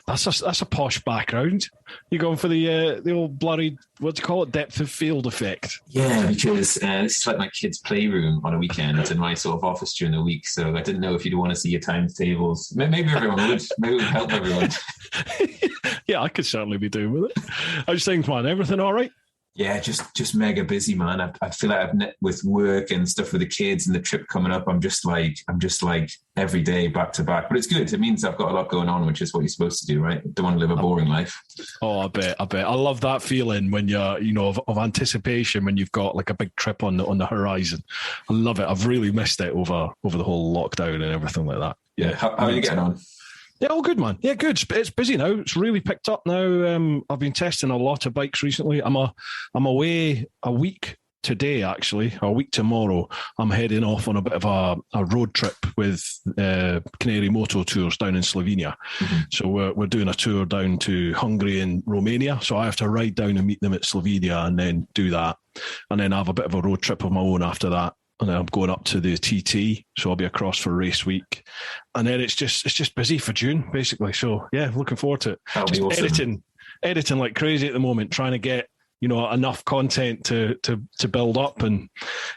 That's a posh background. You're going for the old blurry, what do you call it, depth of field effect. Yeah, because this is like my kid's playroom on a weekend and my sort of office during the week. So I didn't know if you'd want to see your times tables. Maybe everyone would. Maybe it would help everyone. Yeah, I could certainly be doing with it. How's things, man? Everything all right? Yeah, just mega busy, man. I feel like with work and stuff with the kids and the trip coming up. I'm just like every day back to back. But it's good. It means I've got a lot going on, which is what you're supposed to do, right? Don't want to live a boring life. Oh, I bet. I love that feeling when you're, of anticipation when you've got like a big trip on the horizon. I love it. I've really missed it over the whole lockdown and everything like that. Yeah. How are you getting on? Yeah, all good, man. Yeah, good. It's busy now. It's really picked up now. I've been testing a lot of bikes recently. I'm away a week today, actually, or a week tomorrow. I'm heading off on a bit of a road trip with Canary Moto Tours down in Slovenia. Mm-hmm. So we're doing a tour down to Hungary and Romania. So I have to ride down and meet them at Slovenia and then do that. And then have a bit of a road trip of my own after that. And then I'm going up to the TT, so I'll be across for race week. And then it's just busy for June, basically. So, yeah, looking forward to it. That'll be awesome. Editing like crazy at the moment, trying to get, enough content to build up. And,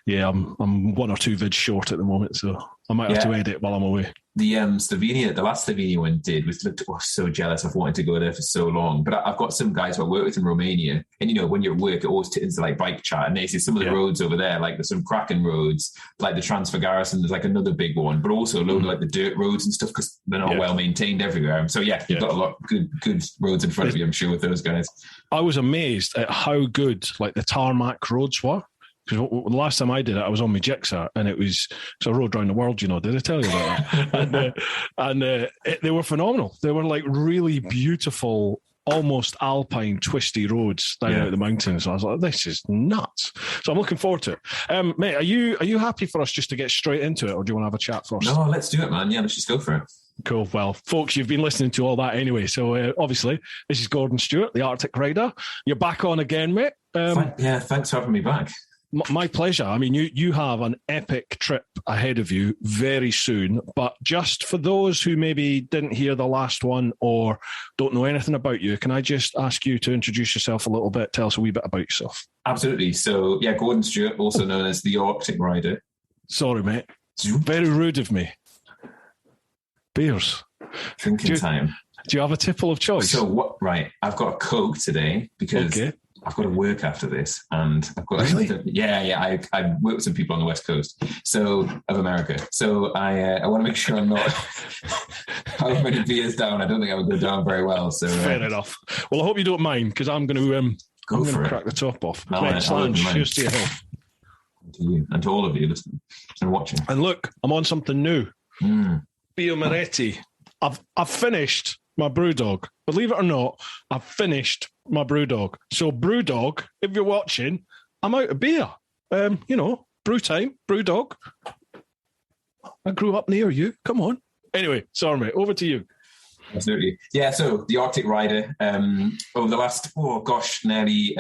yeah, I'm one or two vids short at the moment, so I might have to edit while I'm away. The the last Slovenia one did was so jealous. I've wanted to go there for so long, but I've got some guys who I work with in Romania, and when you're at work, it always turns to like bike chat, and they say some of the roads over there, like there's some cracking roads, like the Transfer Garrison, there's like another big one, but also a load of like the dirt roads and stuff because they're not well maintained everywhere. So you've got a lot of good roads in front of you, I'm sure, with those guys. I was amazed at how good like the tarmac roads were. Because the last time I did it, I was on my Jigsaw, and it's a road around the world, did I tell you about that? and they were phenomenal. They were like really beautiful, almost alpine, twisty roads down out the mountains. I was like, this is nuts. So I'm looking forward to it. Mate, are you happy for us just to get straight into it, or do you want to have a chat first? No, let's do it, man. Yeah, let's just go for it. Cool. Well, folks, you've been listening to all that anyway. So obviously, this is Gordon Stuart, the Arctic Rider. You're back on again, mate. Thanks for having me back. My pleasure. I mean, you have an epic trip ahead of you very soon, but just for those who maybe didn't hear the last one or don't know anything about you, can I just ask you to introduce yourself a little bit, tell us a wee bit about yourself? Absolutely. So, Gordon Stuart, also known as the Arctic Rider. Sorry, mate. Very rude of me. Beers. Drinking time. Do you have a tipple of choice? So, what? Right. I've got a Coke today because... Okay. I've got to work after this, and I've got really? I work with some people on the West Coast of America, so I want to make sure I'm not how many beers down. I don't think I would go down very well. So fair enough. Well, I hope you don't mind because I'm going to crack the top off. Cheers to your health. To you and to all of you listening and watching. And look, I'm on something new. Bio Moretti. I've finished my Brewdog. Believe it or not, I've finished my Brewdog. So Brewdog, if you're watching, I'm out of beer. Brew time, Brewdog. I grew up near you. Come on. Anyway, sorry, mate. Over to you. Absolutely. Yeah, so the Arctic Rider, over the last, nearly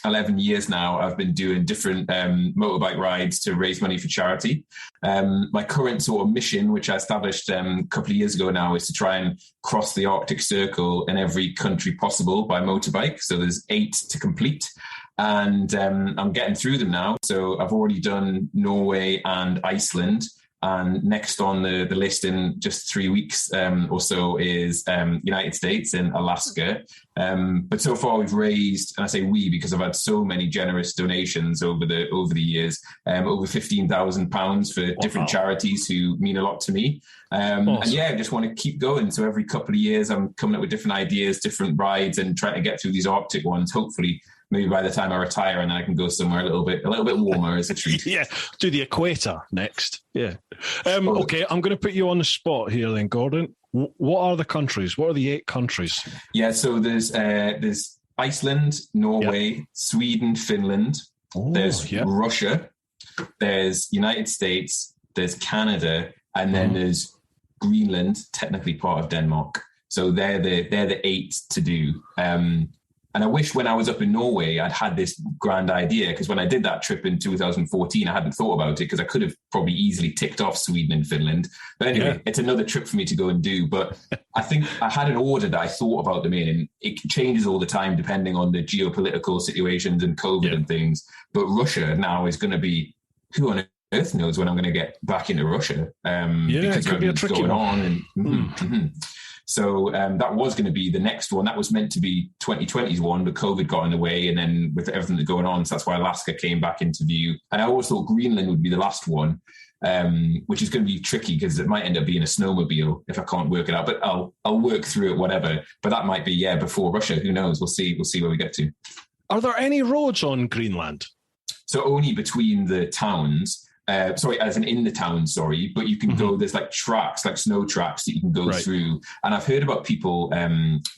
11 years now, I've been doing different motorbike rides to raise money for charity. My current sort of mission, which I established a couple of years ago now, is to try and cross the Arctic Circle in every country possible by motorbike. So there's 8 to complete. And I'm getting through them now. So I've already done Norway and Iceland. And next on the list in just 3 weeks or so is United States and Alaska. But so far we've raised, and I say we because I've had so many generous donations over the years, over £15,000 for different charities who mean a lot to me. Awesome. And I just want to keep going. So every couple of years I'm coming up with different ideas, different rides, and trying to get through these Arctic ones, hopefully. Maybe by the time I retire, and then I can go somewhere a little bit warmer as a treat. To the equator next. Yeah. Okay, I'm going to put you on the spot here then, Gordon. What are the countries? What are the 8 countries? Yeah, so there's Iceland, Norway, Sweden, Finland. There's Russia. There's United States. There's Canada, and then there's Greenland, technically part of Denmark. So they're the 8 to do. And I wish when I was up in Norway, I'd had this grand idea, because when I did that trip in 2014, I hadn't thought about it, because I could have probably easily ticked off Sweden and Finland. But anyway, It's another trip for me to go and do. But I think I had an order that I thought about them in, and it changes all the time depending on the geopolitical situations and COVID and things. But Russia now is going to be, who on earth knows when I'm going to get back into Russia? Because it could be a tricky going one. on. So that was going to be the next one. That was meant to be 2020's one, but COVID got in the way. And then with everything that's going on, so that's why Alaska came back into view. And I always thought Greenland would be the last one, which is going to be tricky because it might end up being a snowmobile if I can't work it out. But I'll work through it, whatever. But that might be, before Russia. Who knows? We'll see where we get to. Are there any roads on Greenland? So only between the towns. As in the town, but you can go, there's like tracks, like snow tracks that you can go through. And I've heard about people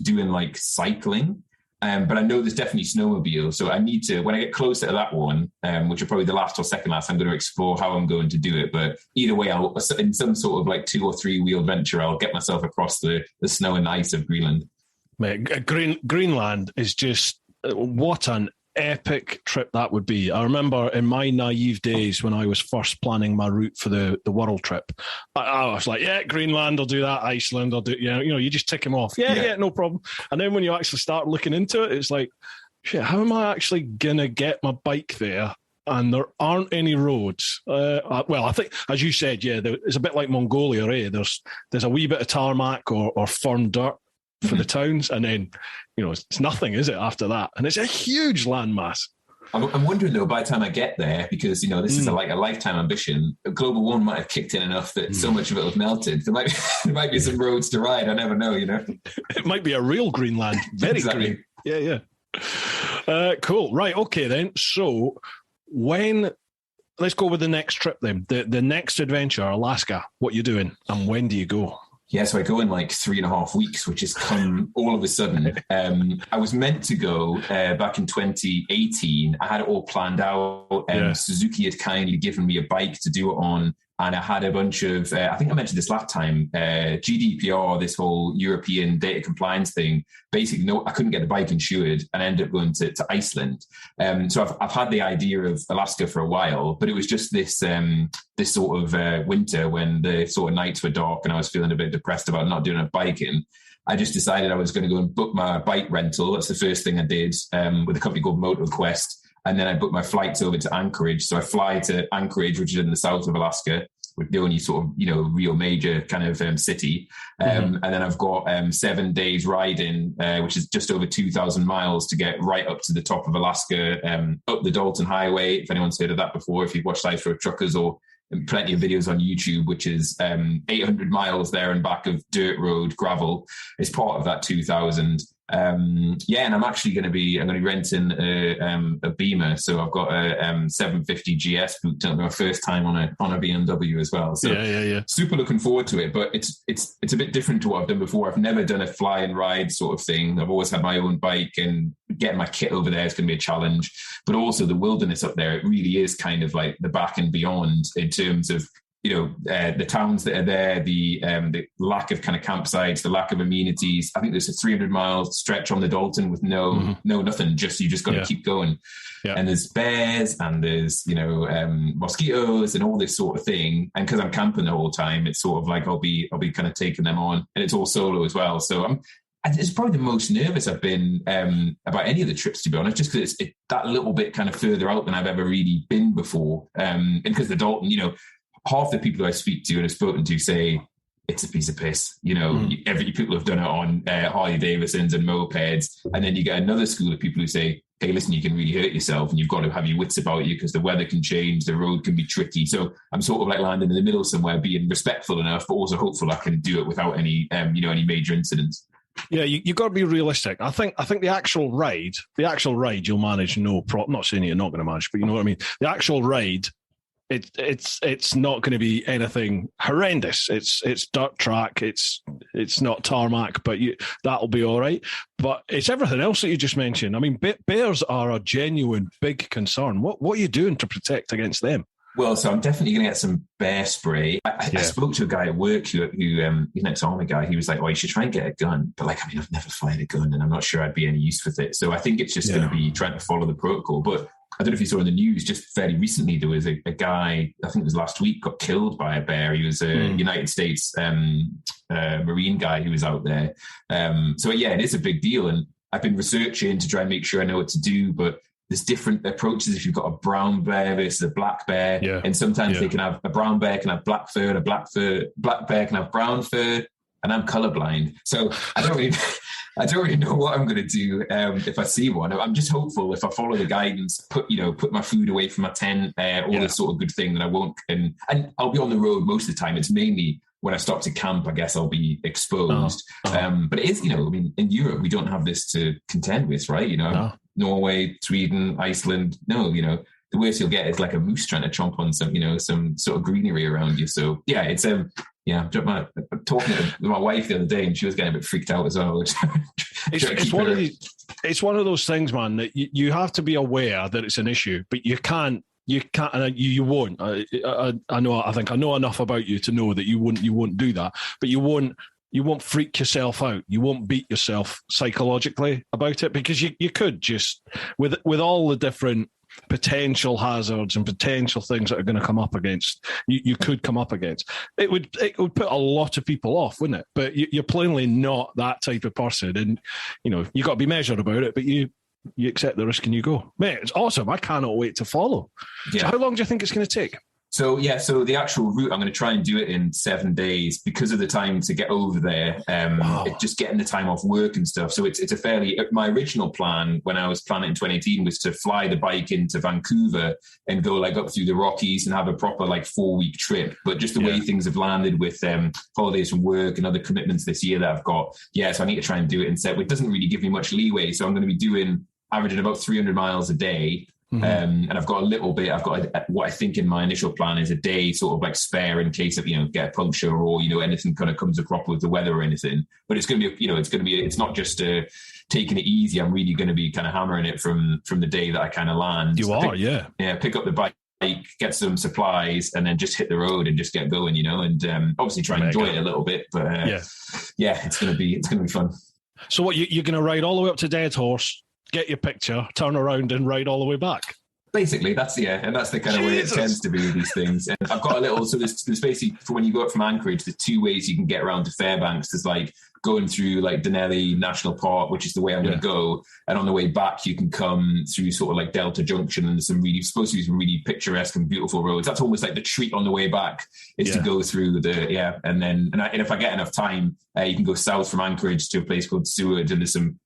doing like cycling, but I know there's definitely snowmobile. So I need to, when I get closer to that one, which are probably the last or second last, I'm going to explore how I'm going to do it. But either way, I'll, in some sort of like 2 or 3 wheel venture, I'll get myself across the snow and ice of Greenland. Mate, Greenland is just, what an epic trip that would be. I remember in my naive days when I was first planning my route for the world trip, I was like, Greenland, I'll do that. Iceland, I'll do, you just tick them off. Yeah, no problem. And then when you actually start looking into it, it's like, shit, how am I actually going to get my bike there? And there aren't any roads. Well, I think, as you said, it's a bit like Mongolia, eh? There's a wee bit of tarmac or firm dirt for the towns, and then it's nothing, is it, after that? And it's a huge landmass. I'm wondering though, by the time I get there, because this is a lifetime ambition, global warming might have kicked in enough that so much of it have melted. There might be some roads to ride. I never know. It might be a real Greenland, very green. Yeah. Cool. Right. Okay then. So let's go with the next trip then. The next adventure, Alaska. What you doing, and when do you go? Yeah, so I go in like 3.5 weeks, which has come all of a sudden. I was meant to go back in 2018. I had it all planned out. Suzuki had kindly given me a bike to do it on. And I had a bunch of, I think I mentioned this last time, GDPR, this whole European data compliance thing. Basically, I couldn't get the bike insured, and I ended up going to Iceland. So I've had the idea of Alaska for a while, but it was just this sort of winter when the sort of nights were dark and I was feeling a bit depressed about not doing enough biking. I just decided I was going to go and book my bike rental. That's the first thing I did with a company called MotorQuest. And then I booked my flights over to Anchorage. So I fly to Anchorage, which is in the south of Alaska, with the only sort of, real major kind of city. And then I've got 7 days riding, which is just over 2,000 miles to get right up to the top of Alaska, up the Dalton Highway. If anyone's heard of that before, if you've watched Life for Truckers, or plenty of videos on YouTube, which is 800 miles there and back of dirt road, gravel. It's part of that 2,000. And I'm actually going to be renting a Beamer. So I've got a 750 GS booked up, my first time on a BMW as well. So super looking forward to it, but it's a bit different to what I've done before. I've never done a fly and ride sort of thing. I've always had my own bike, and getting my kit over there is going to be a challenge, but also the wilderness up there. It really is kind of like the back and beyond in terms of, the towns that are there, the lack of kind of campsites, the lack of amenities. I think there's a 300-mile stretch on the Dalton with no nothing. You just got to keep going. Yeah. And there's bears and there's mosquitoes and all this sort of thing. And because I'm camping the whole time, it's sort of like I'll be kind of taking them on, and it's all solo as well. So it's probably the most nervous I've been about any of the trips, to be honest, just because it's that little bit kind of further out than I've ever really been before. And because the Dalton, half the people I speak to and have spoken to say it's a piece of piss. Every people have done it on Harley Davidsons and mopeds. And then you get another school of people who say, hey, listen, you can really hurt yourself and you've got to have your wits about you because the weather can change, the road can be tricky. So I'm sort of like landing in the middle somewhere, being respectful enough, but also hopeful I can do it without any, any major incidents. Yeah, you got to be realistic. I think the actual ride you'll manage no problem. Not saying you're not going to manage, but you know what I mean? The actual ride, it's not going to be anything horrendous. It's dirt track. It's not tarmac, but that'll be all right. But it's everything else that you just mentioned. I mean, bears are a genuine big concern. What are you doing to protect against them? Well, so I'm definitely going to get some bear spray. I spoke to a guy at work who he's an ex-army guy. He was like, "Oh, you should try and get a gun." But like, I mean, I've never fired a gun, and I'm not sure I'd be any use with it. So I think it's just going to be trying to follow the protocol. But I don't know if you saw in the news just fairly recently, there was a guy, I think it was last week, got killed by a bear. He was a United States Marine guy who was out there. So yeah, it is a big deal. And I've been researching to try and make sure I know what to do, but there's different approaches if you've got a brown bear versus a black bear. Yeah. And sometimes they can have a brown bear can have black fur, and a black bear can have brown fur. And I'm colorblind. So I don't really know what I'm going to do if I see one. I'm just hopeful if I follow the guidance, put my food away from my tent, all this sort of good thing, that I won't. And I'll be on the road most of the time. It's mainly when I stop to camp, I guess I'll be exposed. But it is, I mean, in Europe, we don't have this to contend with, right? Norway, Sweden, Iceland. No, the worst you'll get is like a moose trying to chomp on some sort of greenery around you. So yeah, it's I'm talking to my wife the other day, and she was getting a bit freaked out as well. It's one of those things, man, that you have to be aware that it's an issue, but you can't, and you won't. I think I know enough about you to know that you won't do that, but you won't freak yourself out. You won't beat yourself psychologically about it, because you could just, with all the different potential hazards and potential things that are going to come up against, you could come up against. It would put a lot of people off, wouldn't it? But you're plainly not that type of person, and you got to be measured about it. But you accept the risk and you go. Mate, it's awesome. I cannot wait to follow. Yeah. So how long do you think it's going to take? So the actual route, I'm going to try and do it in 7 days because of the time to get over there. Just getting the time off work and stuff. So it's a fairly, my original plan when I was planning in 2018 was to fly the bike into Vancouver and go like up through the Rockies and have a proper like 4-week trip. But just the way things have landed with holidays from work and other commitments this year that I've got. Yeah. So I need to try and do it in set. It doesn't really give me much leeway. So I'm going to be averaging about 300 miles a day. And I've got a little bit, what I think in my initial plan is a day sort of like spare in case of, get a puncture or, anything kind of comes across with the weather or anything. But it's going to be, it's not just taking it easy. I'm really going to be kind of hammering it from the day that I kind of land. Yeah, pick up the bike, get some supplies, and then just hit the road and just get going, and obviously try and enjoy it a little bit. But it's going to be fun. So what, you're going to ride all the way up to Dead Horse, get your picture, turn around and ride all the way back? Basically, that's the kind of way it tends to be with these things. And I've got a little, so there's basically, for when you go up from Anchorage, there's 2 ways you can get around to Fairbanks. There's like going through like Denali National Park, which is the way I'm going to go. And on the way back, you can come through sort of like Delta Junction, and there's supposed to be some really picturesque and beautiful roads. That's almost like the treat on the way back is to go through and if I get enough time, you can go south from Anchorage to a place called Stuart, and there's some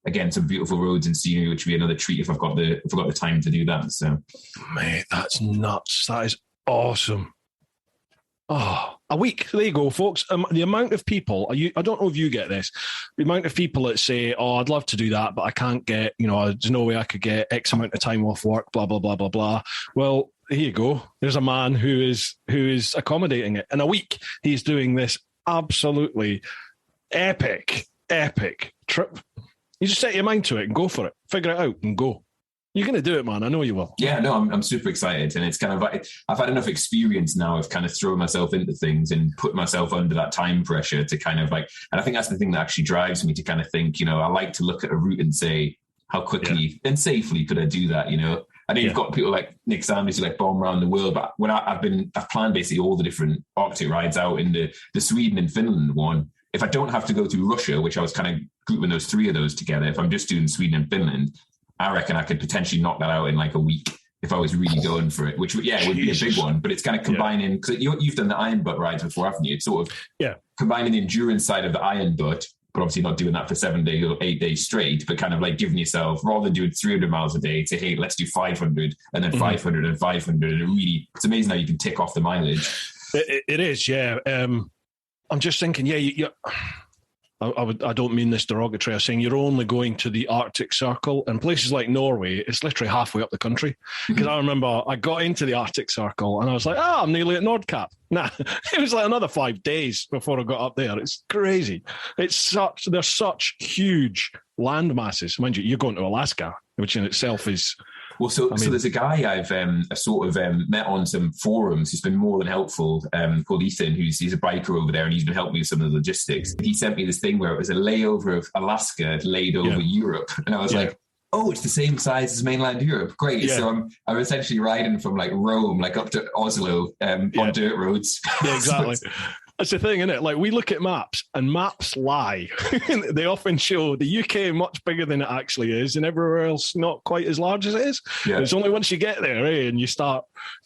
beautiful roads and scenery, which would be another treat if I've got the time to do that. So, mate, that's nuts. That is awesome. Oh, a week. There you go, folks. The amount of people, I don't know if you get this, the amount of people that say, oh, I'd love to do that, but I can't get, there's no way I could get X amount of time off work, blah, blah, blah, blah, blah. Well, here you go. There's a man who is accommodating it. In a week, he's doing this absolutely epic trip. You just set your mind to it and go for it. Figure it out and go. You're going to do it, man. I know you will. Yeah, no, I'm super excited. And it's kind of like, I've had enough experience now of kind of throwing myself into things and put myself under that time pressure to kind of like, and I think that's the thing that actually drives me to kind of think, I like to look at a route and say, how quickly and safely could I do that? I know you've got people like Nick Sanders who like bomb around the world, but when I've planned basically all the different Arctic rides out in the Sweden and Finland one. If I don't have to go through Russia, which I was kind of grouping those 3 of those together, if I'm just doing Sweden and Finland, I reckon I could potentially knock that out in like a week if I was really going for it, which would be a big one. But it's kind of combining, because you've done the iron butt rides before, haven't you? It's sort of combining the endurance side of the iron butt, but obviously not doing that for 7 days or 8 days straight, but kind of like giving yourself, rather than doing 300 miles a day, to, hey, let's do 500 and then 500 and 500. And it's amazing how you can tick off the mileage. It is, yeah. I'm just thinking, I don't mean this derogatory. I'm saying you're only going to the Arctic Circle, and places like Norway, it's literally halfway up the country. Because I remember I got into the Arctic Circle and I was like, I'm nearly at Nordkap. Nah, it was like another 5 days before I got up there. It's crazy. There's such huge land masses. Mind you, you're going to Alaska, which in itself is Well, so there's a guy I've sort of met on some forums who's been more than helpful, called Ethan, he's a biker over there, and he's been helping me with some of the logistics. He sent me this thing where it was a layover of Alaska laid over Europe, and I was like, oh, it's the same size as mainland Europe. Great. Yeah. So I'm essentially riding from like Rome, like up to Oslo on dirt roads. Yeah, exactly. That's the thing, isn't it? Like, we look at maps and maps lie. They often show the UK much bigger than it actually is, and everywhere else not quite as large as it is. Yeah. It's only once you get there, and you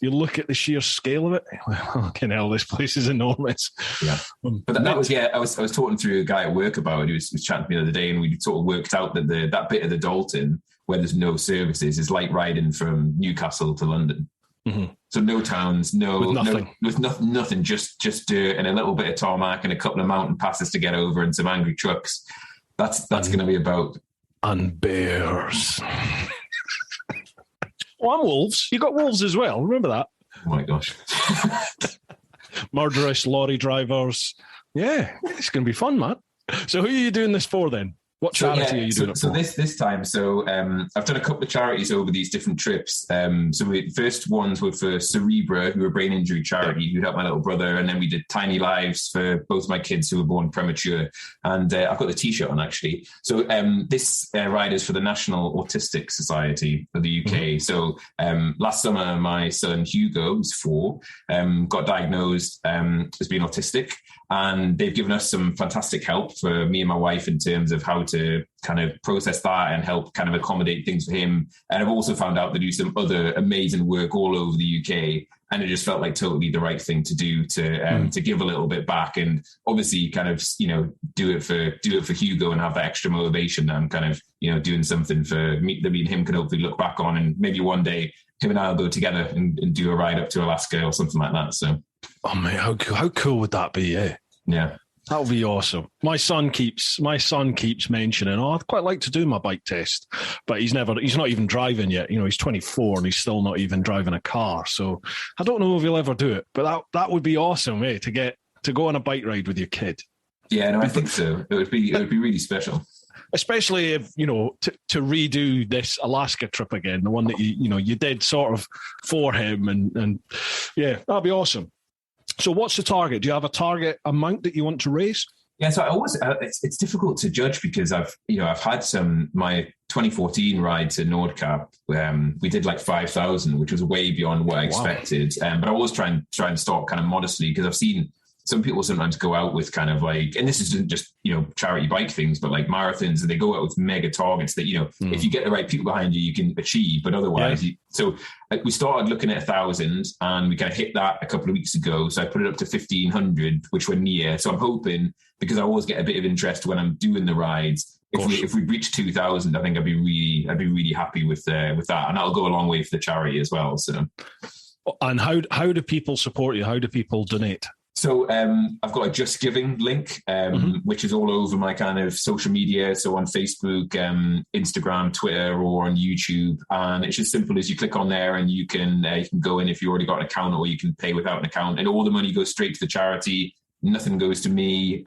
look at the sheer scale of it. Well, fucking hell, this place is enormous. Yeah. But that was, I was talking through a guy at work about it. He was chatting to me the other day, and we sort of worked out that that bit of the Dalton where there's no services is like riding from Newcastle to London. Mm-hmm. So no towns, nothing, just dirt and a little bit of tarmac and a couple of mountain passes to get over and some angry trucks. That's going to be about. And bears. And wolves. You got wolves as well. Remember that? Oh my gosh. Murderous lorry drivers. Yeah, it's going to be fun, man. So who are you doing this for then? What charity are you doing it for? So this time, I've done a couple of charities over these different trips. The first ones were for Cerebra, who are a brain injury charity, who helped my little brother. And then we did Tiny Lives for both my kids who were born premature. And I've got the T-shirt on, actually. So this ride is for the National Autistic Society of the UK. Mm-hmm. So last summer, my son Hugo, who's 4, got diagnosed as being autistic. And they've given us some fantastic help for me and my wife in terms of how to kind of process that and help kind of accommodate things for him. And I've also found out they do some other amazing work all over the UK. And it just felt like totally the right thing to do to give a little bit back, and obviously kind of, do it for Hugo and have that extra motivation. I'm kind of, doing something for me that me and him can hopefully look back on, and maybe one day him and I'll go together and do a ride up to Alaska or something like that. So, oh man, how cool would that be? Yeah. That would be awesome. My son keeps mentioning, I'd quite like to do my bike test, but he's not even driving yet. He's 24 and he's still not even driving a car. So I don't know if he'll ever do it, but that would be awesome, to go on a bike ride with your kid. Yeah, no, I think so. It would be really special. Especially if, to redo this Alaska trip again, the one that you did sort of for him, and yeah, that'd be awesome. So what's the target? Do you have a target amount that you want to raise? Yeah, so I always it's difficult to judge because I've had my 2014 ride to Nordkapp. We did like 5,000, which was way beyond what I expected. But I always try and start kind of modestly, because I've seen some people sometimes go out with kind of like, and this isn't just, charity bike things, but like marathons, and they go out with mega targets that, if you get the right people behind you, you can achieve. But otherwise, we started looking at 1,000 and we kind of hit that a couple of weeks ago. So I put it up to 1,500, which we're near. So I'm hoping, because I always get a bit of interest when I'm doing the rides, if we reach 2,000, I think I'd be really happy with that. And that'll go a long way for the charity as well. So, and how do people support you? How do people donate? So I've got a Just Giving link, which is all over my kind of social media. So on Facebook, Instagram, Twitter, or on YouTube. And it's as simple as you click on there and you can go in if you already got an account, or you can pay without an account. And all the money goes straight to the charity. Nothing goes to me.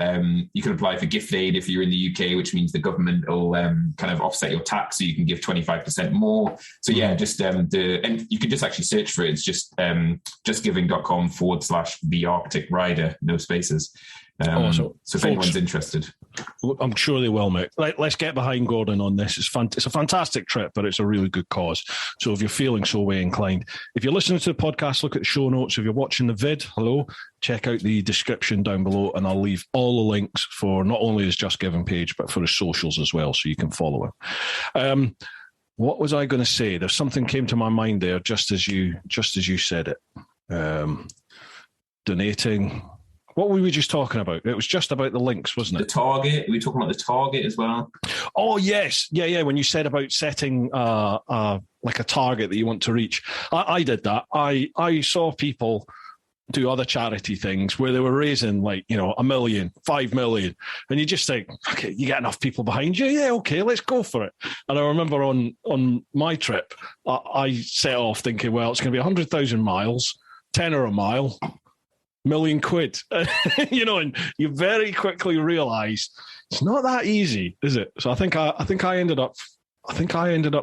You can apply for gift aid if you're in the UK, which means the government will kind of offset your tax, so you can give 25% more. So yeah, just and you can just actually search for it. It's just justgiving.com/the Arctic Rider, no spaces. So if anyone's interested, I'm sure they will, mate. Let's get behind Gordon on this. It's a fantastic trip, but it's a really good cause. So if you're feeling so way inclined, if you're listening to the podcast, look at the show notes. If you're watching the vid, check out the description down below, and I'll leave all the links for not only his Just Giving page, but for his socials as well, so you can follow him. What was I going to say? There's something came to my mind there just as you said it. Donating. What were we just talking about? It was just about the links, wasn't it? The target. We were talking about the target as well. Oh, yes. Yeah. When you said about setting like a target that you want to reach. I did that. I saw people do other charity things where they were raising like, 1 million, 5 million. And you just think, okay, you get enough people behind you. Yeah, okay, let's go for it. And I remember on my trip, I set off thinking, well, it's going to be 100,000 miles, 10 or a mile. £1 million, and you very quickly realize it's not that easy, is it? So I think I ended up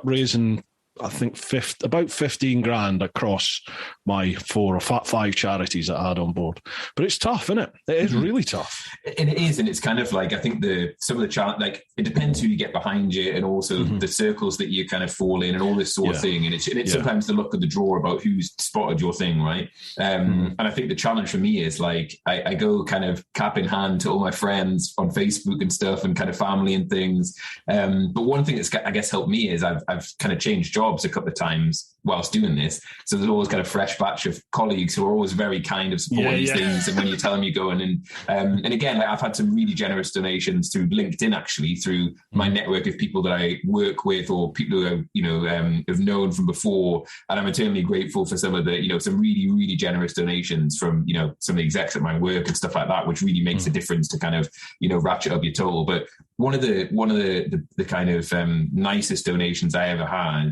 raising I think about 15 grand across my 4 or 5 charities that I had on board. But it's tough, isn't it? It is really tough. And it is, and it's kind of like, I think some of the challenge, like it depends who you get behind you, and also the circles that you kind of fall in, and all this sort of thing. And it's sometimes the luck of the draw about who's spotted your thing, right? And I think the challenge for me is like I go kind of cap in hand to all my friends on Facebook and stuff, and kind of family and things. But one thing that's, I guess, helped me is I've kind of changed jobs a couple of times whilst doing this, so there's always kind of fresh batch of colleagues who are always very kind of supporting these things, and when you tell them you're going, and again, like I've had some really generous donations through LinkedIn, actually, through my network of people that I work with, or people who have known from before, and I'm eternally grateful for some of the some really, really generous donations from some of the execs at my work and stuff like that, which really makes a difference to kind of ratchet up your toll. But one of the kind of nicest donations I ever had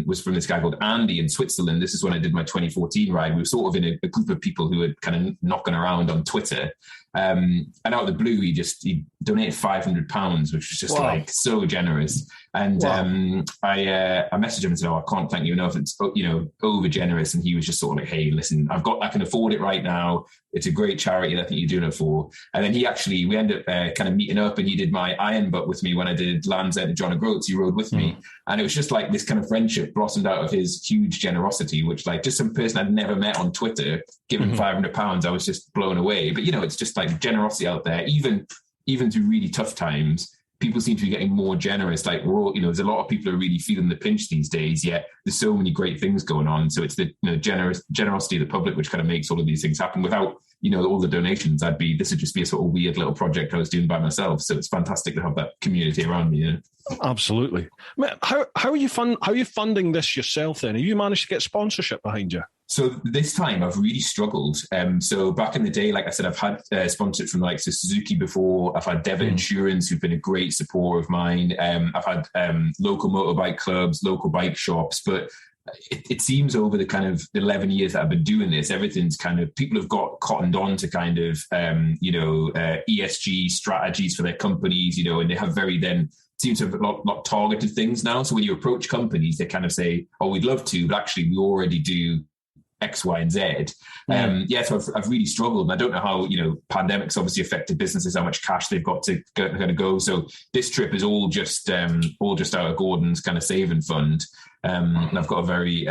was from this guy called Andy in Switzerland. This is when I did my 2014 ride. We were sort of in a group of people who were kind of knocking around on Twitter. And out of the blue, he donated £500, which was just like so generous. And I messaged him and said, I can't thank you enough. It's over generous. And he was just sort of like, hey, listen, I can afford it right now. It's a great charity that I think you're doing it for. And then we ended up kind of meeting up, and he did my Iron Butt with me when I did Land's End to John O'Groats. He rode with me. And it was just like this kind of friendship blossomed out of his huge generosity, which like just some person I'd never met on Twitter, giving £500, I was just blown away. But, it's just like generosity out there, even through really tough times. People seem to be getting more generous. Like we're all, there's a lot of people who are really feeling the pinch these days. Yet there's so many great things going on. So it's the generosity of the public which kind of makes all of these things happen. Without all the donations, this would just be a sort of weird little project I was doing by myself. So it's fantastic to have that community around me. Absolutely. How are you funding this yourself then? Have you managed to get sponsorship behind you? So this time I've really struggled. So back in the day, like I said, I've had sponsorship from like Suzuki before. I've had Devitt Insurance, who've been a great supporter of mine. I've had local motorbike clubs, local bike shops, but it seems over the kind of 11 years that I've been doing this, everything's kind of, people have got cottoned on to kind of, ESG strategies for their companies, and they have seem to have a lot targeted things now. So when you approach companies, they kind of say, oh, we'd love to, but actually we already do X, Y, and Z. So I've really struggled. And I don't know how, pandemics obviously affected businesses, how much cash they've got to kind of go. So this trip is all just out of Gordon's kind of saving fund. And I've got a very,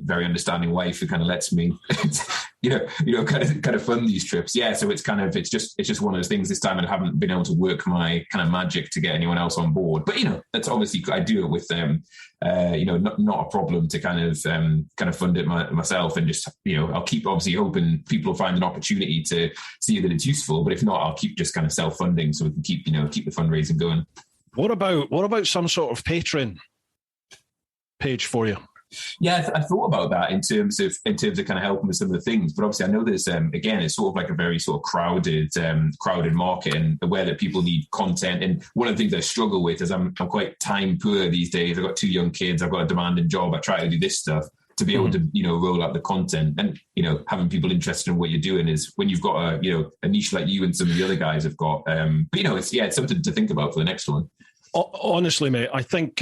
very understanding wife who kind of lets me, kind of fund these trips. Yeah. So it's just one of those things this time, and I haven't been able to work my kind of magic to get anyone else on board. But, that's obviously, I do it with not a problem to kind of fund it myself, and just, I'll keep obviously hoping people will find an opportunity to see that it's useful. But if not, I'll keep just kind of self-funding so we can keep the fundraising going. What about some sort of Patreon page for you? Yeah, I thought about that in terms of kind of helping with some of the things, but obviously I know there's again, it's sort of like a very sort of crowded market, and aware that people need content. And one of the things I struggle with is I'm quite time poor these days. I've got 2 young kids. I've got a demanding job. I try to do this stuff to be able to roll out the content, and having people interested in what you're doing is when you've got a niche like you and some of the other guys have got. But it's something to think about for the next one. Honestly, mate, I think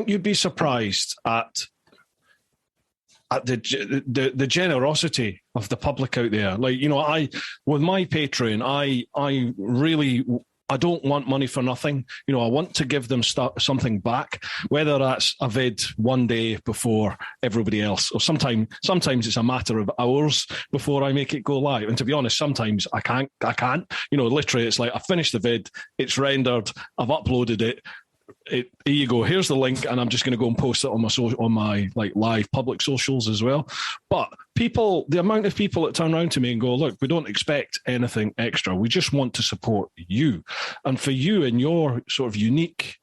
you'd be surprised at the generosity of the public out there. Like, with my Patreon, I don't want money for nothing. I want to give them something back, whether that's a vid one day before everybody else, or sometimes it's a matter of hours before I make it go live. And to be honest, sometimes I can't. Literally, it's like I finished the vid, it's rendered, I've uploaded it. Here you go. Here's the link, and I'm just going to go and post it on my like live public socials as well. But the amount of people that turn around to me and go, "Look, we don't expect anything extra. We just want to support you." And for you in your sort of unique,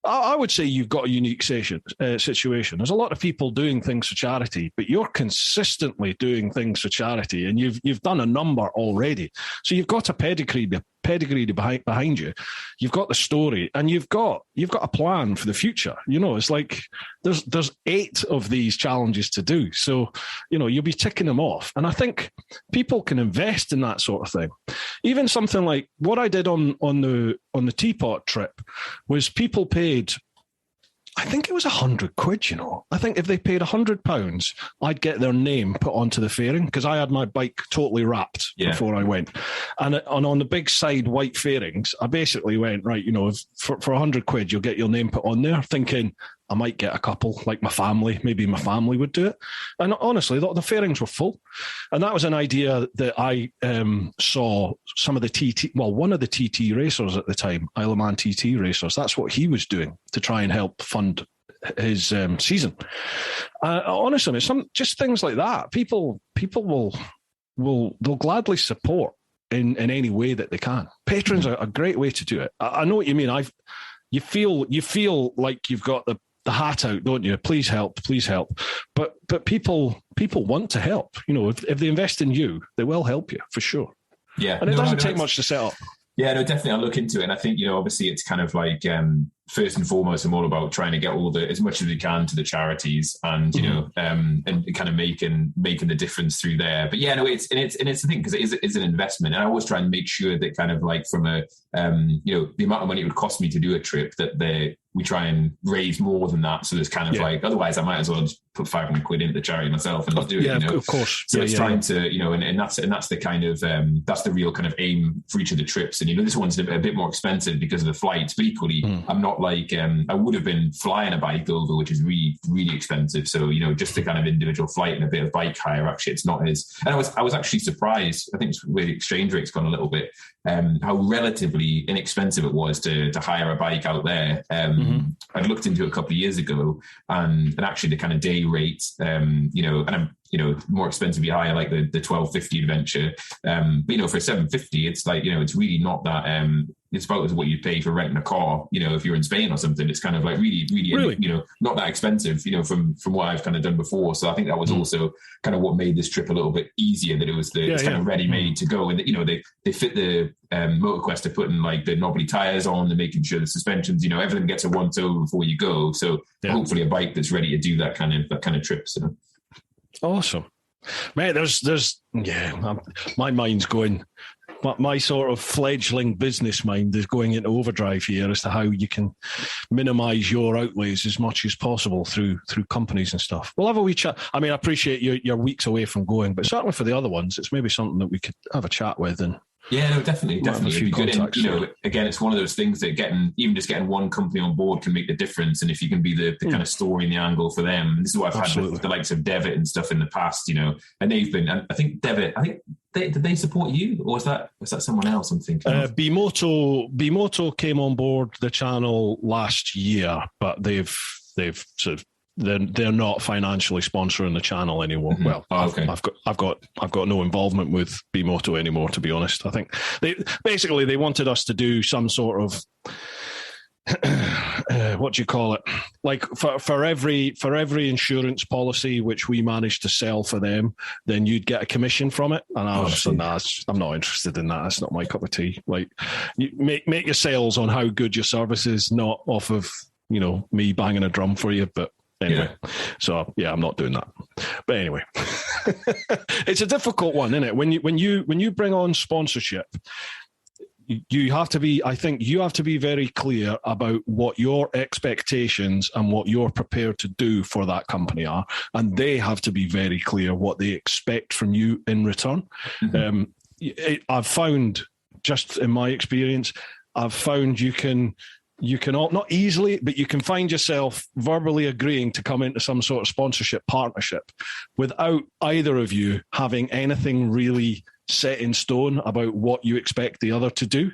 I would say you've got a unique situation. There's a lot of people doing things for charity, but you're consistently doing things for charity, and you've done a number already. So you've got a pedigree behind you. You've got the story, and you've got a plan for the future. It's like there's 8 of these challenges to do. So, you'll be ticking them off. And I think people can invest in that sort of thing. Even something like what I did on the Teapot trip was people paid I think it was £100, you know. I think if they paid £100, I'd get their name put onto the fairing, because I had my bike totally wrapped before I went. And on the big side white fairings, I basically went, right, you know, if for £100, you'll get your name put on there, thinking I might get a couple, like my family, maybe my family would do it. And honestly, the fairings were full. And that was an idea that I saw some of the one of the TT racers at the time, Isle of Man TT racers, that's what he was doing to try and help fund his season. Honestly, just things like that. People they'll gladly support in any way that they can. Patreon's a great way to do it. I know what you mean. You feel like you've got the hat out, don't you? Please help. But people want to help. You know, if they invest in you, they will help you for sure. Yeah, and it doesn't take much to set up. Yeah, no, definitely. I'll look into it. And I think, you know, obviously it's kind of like, first and foremost, I'm all about trying to get as much as we can to the charities and, you know, and kind of making the difference through there. But yeah, no, it's the thing, because it is an investment. And I always try and make sure that kind of like from a, you know, the amount of money it would cost me to do a trip, that we try and raise more than that. So there's kind of like, otherwise I might as well just put £500 into the charity myself and not do it. Yeah, you know? Of course. So it's trying to, you know, and that's the kind of, that's the real kind of aim for each of the trips. And, you know, this one's a bit more expensive because of the flights, but equally, I'm not like, I would have been flying a bike over, which is really, really expensive. So, you know, just the kind of individual flight and a bit of bike hire, actually, it's not as, and I was actually surprised, I think it's where the exchange rate's gone a little bit, how relatively inexpensive it was to hire a bike out there. I'd looked into it a couple of years ago, and actually the kind of day rate, you know, and I'm, you know, more expensively higher, like the 1250 adventure. But, you know, for 750, it's like, you know, it's really not that, it's about what you pay for renting a car, you know, if you're in Spain or something. It's kind of like really, you know, not that expensive, you know, from what I've kind of done before. So I think that was also kind of what made this trip a little bit easier, that it was it's kind of ready-made to go. And, you know, they fit the MotorQuest to putting like the knobbly tires on, they're making sure the suspensions, you know, everything gets a once-over before you go. So hopefully a bike that's ready to do that kind of trip. So. Awesome. Mate, there's my mind's going, my sort of fledgling business mind is going into overdrive here as to how you can minimise your outlays as much as possible through companies and stuff. We'll have a wee chat. I mean, I appreciate you're weeks away from going, but certainly for the other ones, it's maybe something that we could have a chat with. And yeah, no, definitely. It'd be good. And, you know, again, it's one of those things that getting one company on board can make the difference. And if you can be the kind of story and the angle for them, this is what I've had with the likes of Devitt and stuff in the past, you know, and they've been, and I think Devitt, did they support you, or was that someone else I'm thinking of? Bimoto came on board the channel last year, but they've sort of, they're not financially sponsoring the channel anymore. Well, I've got no involvement with Bimoto anymore, to be honest. I think they wanted us to do some sort of what do you call it? Like for every insurance policy which we managed to sell for them, then you'd get a commission from it. And I was just like, nah, I'm not interested in that. That's not my cup of tea. Like, you make your sales on how good your service is, not off of, you know, me banging a drum for you. But anyway, so yeah, I'm not doing that. But anyway, it's a difficult one, isn't it? When you bring on sponsorship, you have to be very clear about what your expectations and what you're prepared to do for that company are, and they have to be very clear what they expect from you in return. I've found, just in my experience, you can not easily, but you can find yourself verbally agreeing to come into some sort of sponsorship partnership without either of you having anything really set in stone about what you expect the other to do.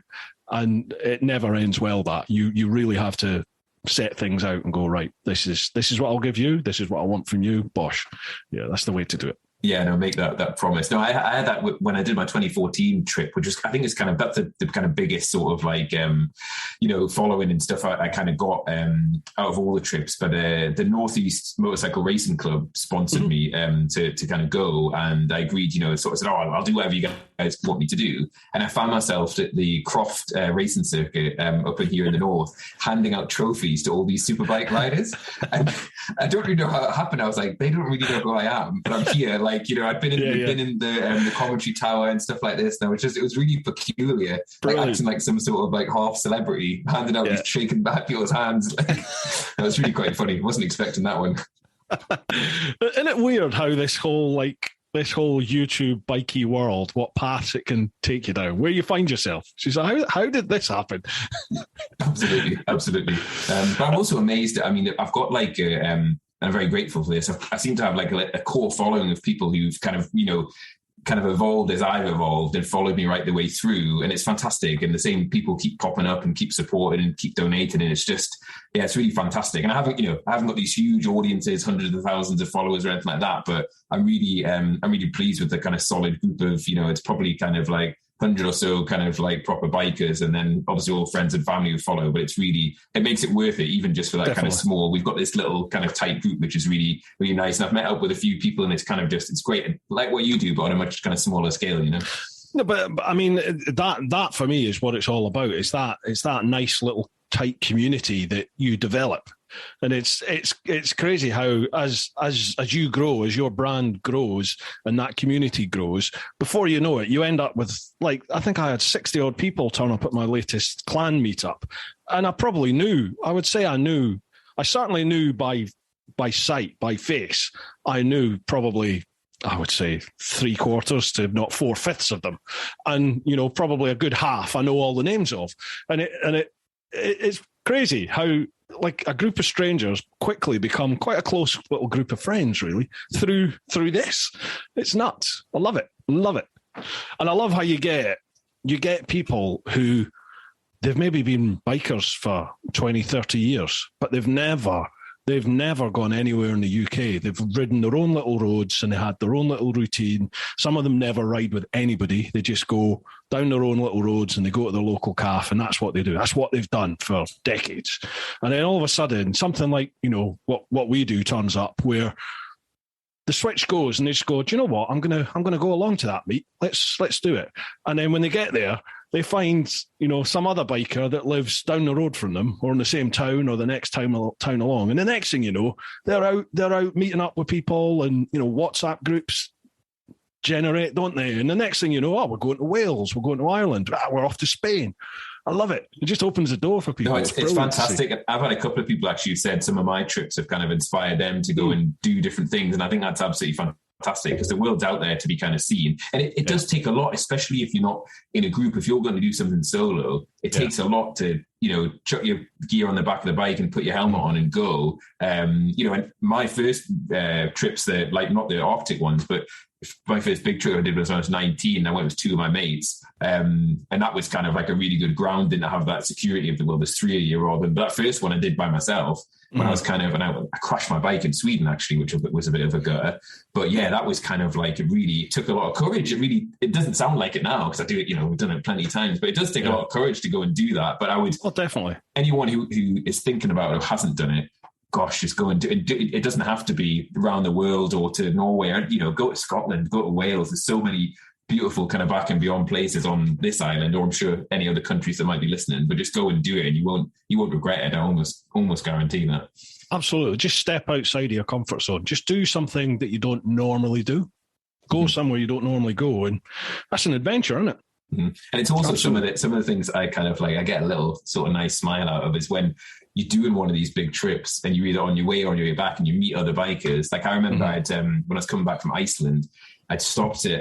And it never ends well, that you really have to set things out and go, right, this is what I'll give you, this is what I want from you, bosh. Yeah, that's the way to do it. Yeah, no, make that promise. No, I had that when I did my 2014 trip, which is, I think it's kind of, that's the kind of biggest sort of like, you know, following and stuff I kind of got out of all the trips. But the Northeast Motorcycle Racing Club sponsored me to kind of go. And I agreed, you know, sort of said, I'll do whatever you guys want me to do. And I found myself at the Croft Racing Circuit up in here in the north, handing out trophies to all these superbike riders. And I don't really know how it happened. I was like, they don't really know who I am, but I'm here, like, like, you know, I'd been in the commentary tower and stuff like this. And it was really peculiar, like acting like some sort of like half celebrity, handing out these shaking back people's hands. Like, that was really quite funny. Wasn't expecting that one. Isn't it weird how this whole YouTube bikey world, what paths it can take you down, where you find yourself? She's like, how did this happen? Absolutely. But I'm also amazed that, I mean, I've got like, and I'm very grateful for this. I seem to have like a core following of people who've kind of evolved as I've evolved and followed me right the way through. And it's fantastic. And the same people keep popping up and keep supporting and keep donating. And it's just, it's really fantastic. And I haven't got these huge audiences, hundreds of thousands of followers or anything like that, but I'm really pleased with the kind of solid group of, it's probably kind of like 100 or so kind of like proper bikers, and then obviously all friends and family who follow. But it makes it worth it, even just for that kind of small. We've got this little kind of tight group, which is really, really nice. And I've met up with a few people, and it's kind of it's great, like what you do, but on a much kind of smaller scale, No, but I mean that for me is what it's all about. It's that nice little tight community that you develop. And it's crazy how as you grow, as your brand grows and that community grows, before you know it, you end up with, like, I think I had 60 odd people turn up at my latest clan meetup. And I certainly knew by sight, by face, I knew probably, I would say 3/4 to not 4/5 of them. And, probably a good half I know all the names of. And it's crazy how, like, a group of strangers quickly become quite a close little group of friends, really, through this. It's nuts. I love it. And I love how you get people who, they've maybe been bikers for 20, 30 years, but they've never gone anywhere in the UK. They've ridden their own little roads and they had their own little routine. Some of them never ride with anybody. They just go down their own little roads and they go to their local calf, and that's what they do. That's what they've done for decades. And then all of a sudden, something like, what we do turns up, where the switch goes and they just go, do you know what? I'm gonna go along to that, mate. Let's do it. And then when they get there, they find, some other biker that lives down the road from them, or in the same town or the next town along. And the next thing you know, they're out meeting up with people, and, WhatsApp groups generate, don't they? And the next thing you know, we're going to Wales, we're going to Ireland, we're off to Spain. I love it. It just opens the door for people. No, it's fantastic. I've had a couple of people actually who said some of my trips have kind of inspired them to go and do different things. And I think that's absolutely fantastic, because the world's out there to be kind of seen. And it does take a lot, especially if you're not in a group. If you're going to do something solo, it takes a lot to, chuck your gear on the back of the bike and put your helmet on and go. And my first trips, like not the Arctic ones, but my first big trip I did was when I was 19. I went with two of my mates. And that was kind of like a really good grounding to have that security of there's three of you rather than. But that first one I did by myself when I was I crashed my bike in Sweden, actually, which was a bit of a gutter. But yeah, that was kind of like, it took a lot of courage. It doesn't sound like it now, because I do it, we've done it plenty of times, but it does take a lot of courage to go and do that. But I would, definitely, anyone who is thinking about it or hasn't done it, gosh, just go and do it. It doesn't have to be around the world or to Norway. Go to Scotland, go to Wales. There's so many beautiful kind of back and beyond places on this island, or I'm sure any other countries that might be listening. But just go and do it, and you won't regret it. I almost guarantee that. Absolutely. Just step outside of your comfort zone. Just do something that you don't normally do. Go somewhere you don't normally go, and that's an adventure, isn't it? Mm-hmm. And it's also some of the things I kind of like, I get a little sort of nice smile out of, is when you're doing one of these big trips and you're either on your way or on your way back and you meet other bikers. Like I remember when I was coming back from Iceland, I'd stopped at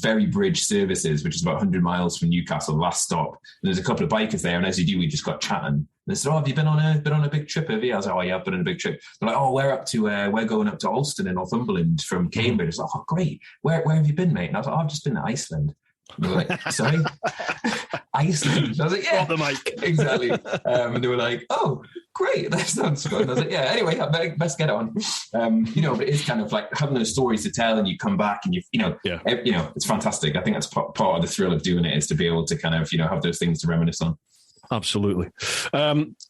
Ferry Bridge Services, which is about 100 miles from Newcastle, the last stop. And there's a couple of bikers there, and as you do, we just got chatting. And they said, have you been on a big trip, have you? I was like, oh yeah, I've been on a big trip. They're like, we're going up to Alston in Northumberland from Cambridge. I was like, oh great, where have you been, mate? And I was like, I've just been to Iceland. And they were like, sorry? Iceland? I was like, yeah. The mic. Exactly. And they were like, oh, great, that sounds fun. I was like, yeah, anyway, I best get on. But it's kind of like having those stories to tell, and you come back and it's fantastic. I think that's part of the thrill of doing it, is to be able to kind of, have those things to reminisce on. Absolutely.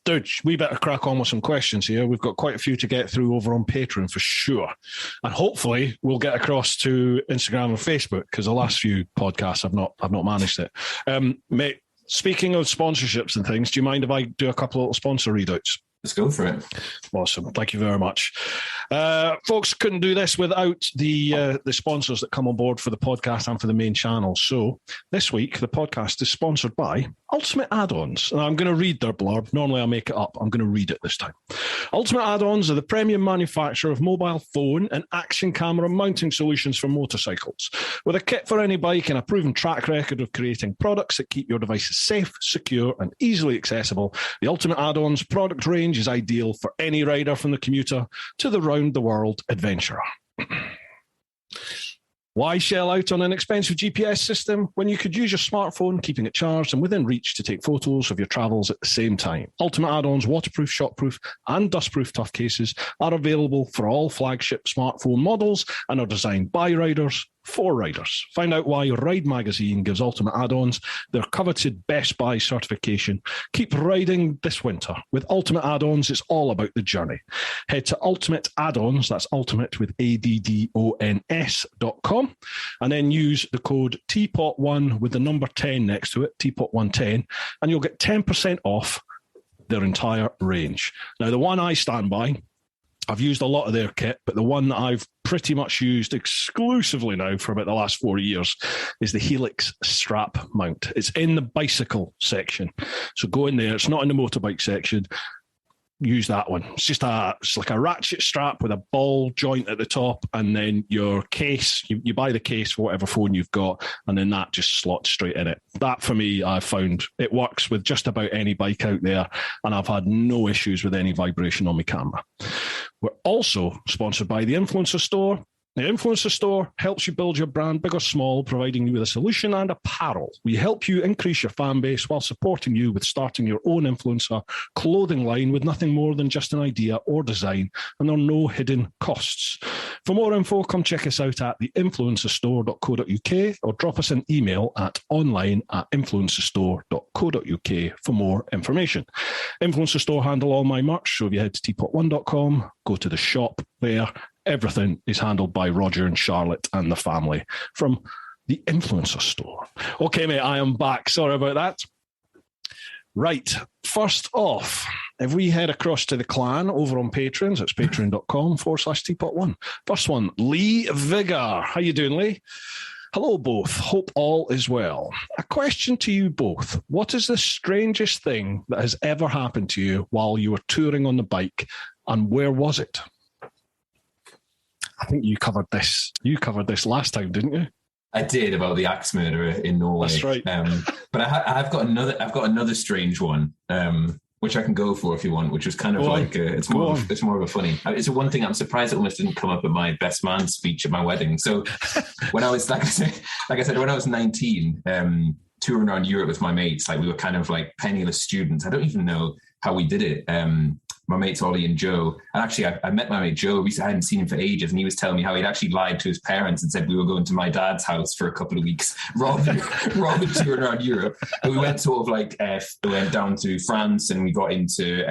Dude, we better crack on with some questions here. We've got quite a few to get through over on Patreon for sure. And hopefully we'll get across to Instagram and Facebook, because the last few podcasts I've not managed it. Mate, speaking of sponsorships and things, do you mind if I do a couple of little sponsor readouts? Let's go for it. Awesome. Thank you very much. Folks, couldn't do this without the sponsors that come on board for the podcast and for the main channel. So this week, the podcast is sponsored by Ultimate Add-ons. And I'm going to read their blurb. Normally I make it up. I'm going to read it this time. Ultimate Add-ons are the premium manufacturer of mobile phone and action camera mounting solutions for motorcycles. With a kit for any bike and a proven track record of creating products that keep your devices safe, secure, and easily accessible, the Ultimate Add-ons product range is ideal for any rider, from the commuter to the round-the-world adventurer. Why shell out on an expensive GPS system when you could use your smartphone, keeping it charged and within reach to take photos of your travels at the same time? Ultimate Add-ons waterproof, shockproof, and dustproof tough cases are available for all flagship smartphone models and are designed by riders for riders. Find out why Ride Magazine gives Ultimate Add-ons their coveted Best Buy certification. Keep riding this winter. With Ultimate Add-ons, it's all about the journey. Head to Ultimate Add-ons, that's ultimate with ADDONS.com, and then use the code TeapotOne with the number 10 next to it, TeapotOne10, and you'll get 10% off their entire range. Now, the one I stand by, I've used a lot of their kit, but the one that I've pretty much used exclusively now for about the last 4 years is the Helix strap mount. It's in the bicycle section. So go in there. It's not in the motorbike section. Use that one. It's like a ratchet strap with a ball joint at the top, and then your case, you buy the case for whatever phone you've got, and then that just slots straight in it. That, for me, I've found it works with just about any bike out there, and I've had no issues with any vibration on my camera. We're also sponsored by the Influencer Store. The Influencer Store helps you build your brand, big or small, providing you with a solution and apparel. We help you increase your fan base while supporting you with starting your own influencer clothing line with nothing more than just an idea or design, and there are no hidden costs. For more info, come check us out at theinfluencerstore.co.uk or drop us an email at online@influencerstore.co.uk for more information. Influencer Store handle all my merch, so if you head to teapotone.com, go to the shop there. Everything is handled by Roger and Charlotte and the family from the Influencer Store. Okay, mate, I am back. Sorry about that. Right, first off, if we head across to the clan over on Patreon, it's patreon.com/TeapotOne. First one, Lee Vigor. How you doing, Lee? Hello, both. Hope all is well. A question to you both. What is the strangest thing that has ever happened to you while you were touring on the bike, and where was it? I think you covered this. You covered this last time, didn't you? I did, about the axe murderer in Norway. That's right. But I've got another strange one, which I can go for if you want. Which was kind of it's more of a funny. It's one thing I'm surprised it almost didn't come up at my best man speech at my wedding. So when I was like I said, when I was 19, touring around Europe with my mates, like we were kind of like penniless students. I don't even know how we did it. My mates Ollie and Joe, and actually I met my mate Joe. I hadn't seen him for ages, and he was telling me how he'd actually lied to his parents and said we were going to my dad's house for a couple of weeks rather than touring around Europe. And we went sort of like we went down to France, and we got into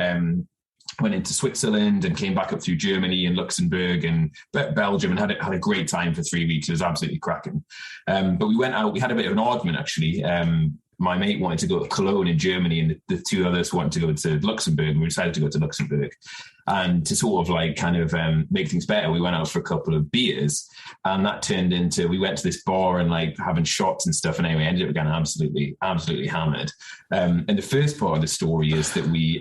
went into Switzerland and came back up through Germany and Luxembourg and Belgium, and had a great time for 3 weeks. It was absolutely cracking. But we went out. We had a bit of an argument actually. My mate wanted to go to Cologne in Germany, and the two others wanted to go to Luxembourg, and we decided to go to Luxembourg. And to sort of like kind of make things better, we went out for a couple of beers, and that turned into, we went to this bar and like having shots and stuff, and anyway, ended up getting absolutely hammered. And the first part of the story is that we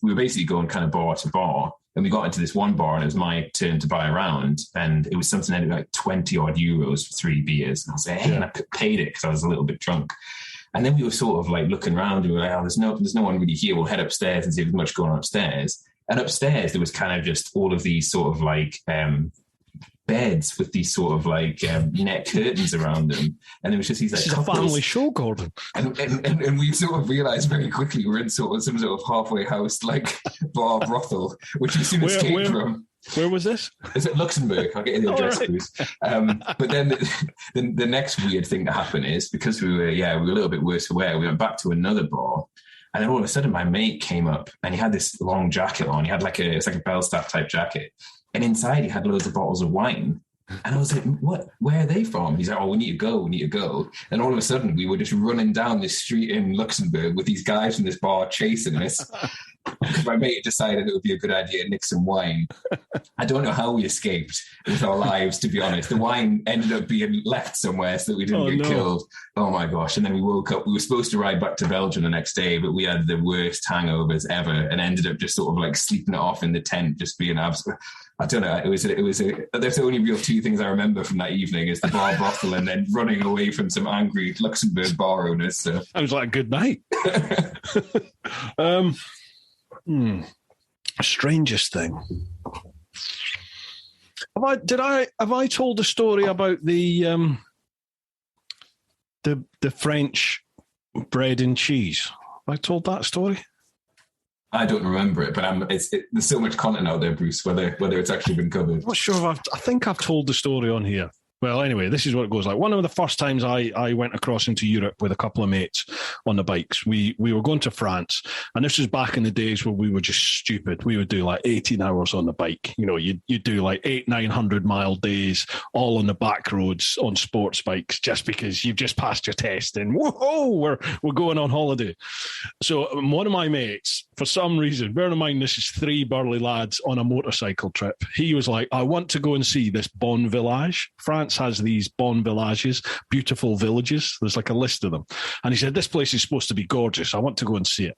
were basically going kind of bar to bar, and we got into this one bar, and it was my turn to buy a round, and it was something like 20 odd euros for 3 beers. And I was like, hey, and I paid it because I was a little bit drunk. And then we were sort of like looking around, and we were like, oh, there's no one really here. We'll head upstairs and see if there's much going on upstairs. And upstairs, there was kind of just all of these sort of like beds with these sort of like net curtains around them. And there was just these like, this is a family show, Gordon. And we sort of realised very quickly we're in sort of some sort of halfway house like bar brothel, which we soon escaped from. Where was this? It's at Luxembourg. I'll get you the address, please. But then the next weird thing that happened is, because we were a little bit worse aware, we went back to another bar, and then all of a sudden my mate came up, and he had this long jacket on. He had it's like a Belstaff type jacket, and inside he had loads of bottles of wine. And I was like, what? Where are they from? He's like, oh, we need to go. And all of a sudden we were just running down this street in Luxembourg with these guys from this bar chasing us. My mate decided it would be a good idea to nick some wine. I don't know how we escaped with our lives, to be honest. The wine ended up being left somewhere so that we didn't get killed. Oh my gosh. And then we woke up. We were supposed to ride back to Belgium the next day, but we had the worst hangovers ever and ended up just sort of like sleeping it off in the tent, just being absolute. I don't know. There's the only real two things I remember from that evening is the bar brothel and then running away from some angry Luxembourg bar owners. So. Sounds like a good night. Strangest thing. Have I told the story about the French bread and cheese? Have I told that story? I don't remember it, but there's so much content out there, Bruce, whether it's actually been covered. I'm not sure I think I've told the story on here. Well, anyway, this is what it goes like. One of the first times I went across into Europe with a couple of mates on the bikes, we were going to France, and this was back in the days where we were just stupid. We would do like 18 hours on the bike. You know, you do like 900 mile days, all on the back roads on sports bikes, just because you've just passed your test and whoa, we're going on holiday. So one of my mates, for some reason, bearing in mind this is 3 burly lads on a motorcycle trip, he was like, I want to go and see this Bon Village. France has these bon villages, beautiful villages. There's like a list of them. And he said, this place is supposed to be gorgeous. I want to go and see it.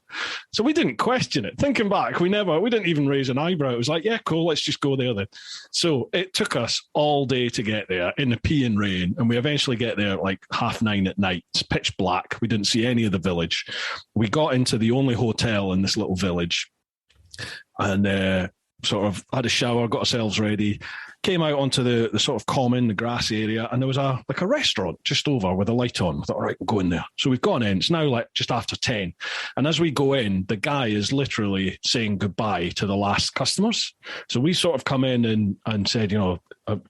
So we didn't question it. Thinking back, we didn't even raise an eyebrow. It was like, yeah, cool, let's just go there then. So it took us all day to get there in the peeing rain. And we eventually get there at like 9:30 at night. It's pitch black. We didn't see any of the village. We got into the only hotel in this little village and sort of had a shower, got ourselves ready, came out onto the sort of common, the grass area, and there was a restaurant just over with a light on. We thought, all right, we'll go in there. So we've gone in. It's now like just after 10. And as we go in, the guy is literally saying goodbye to the last customers. So we sort of come in and said, you know,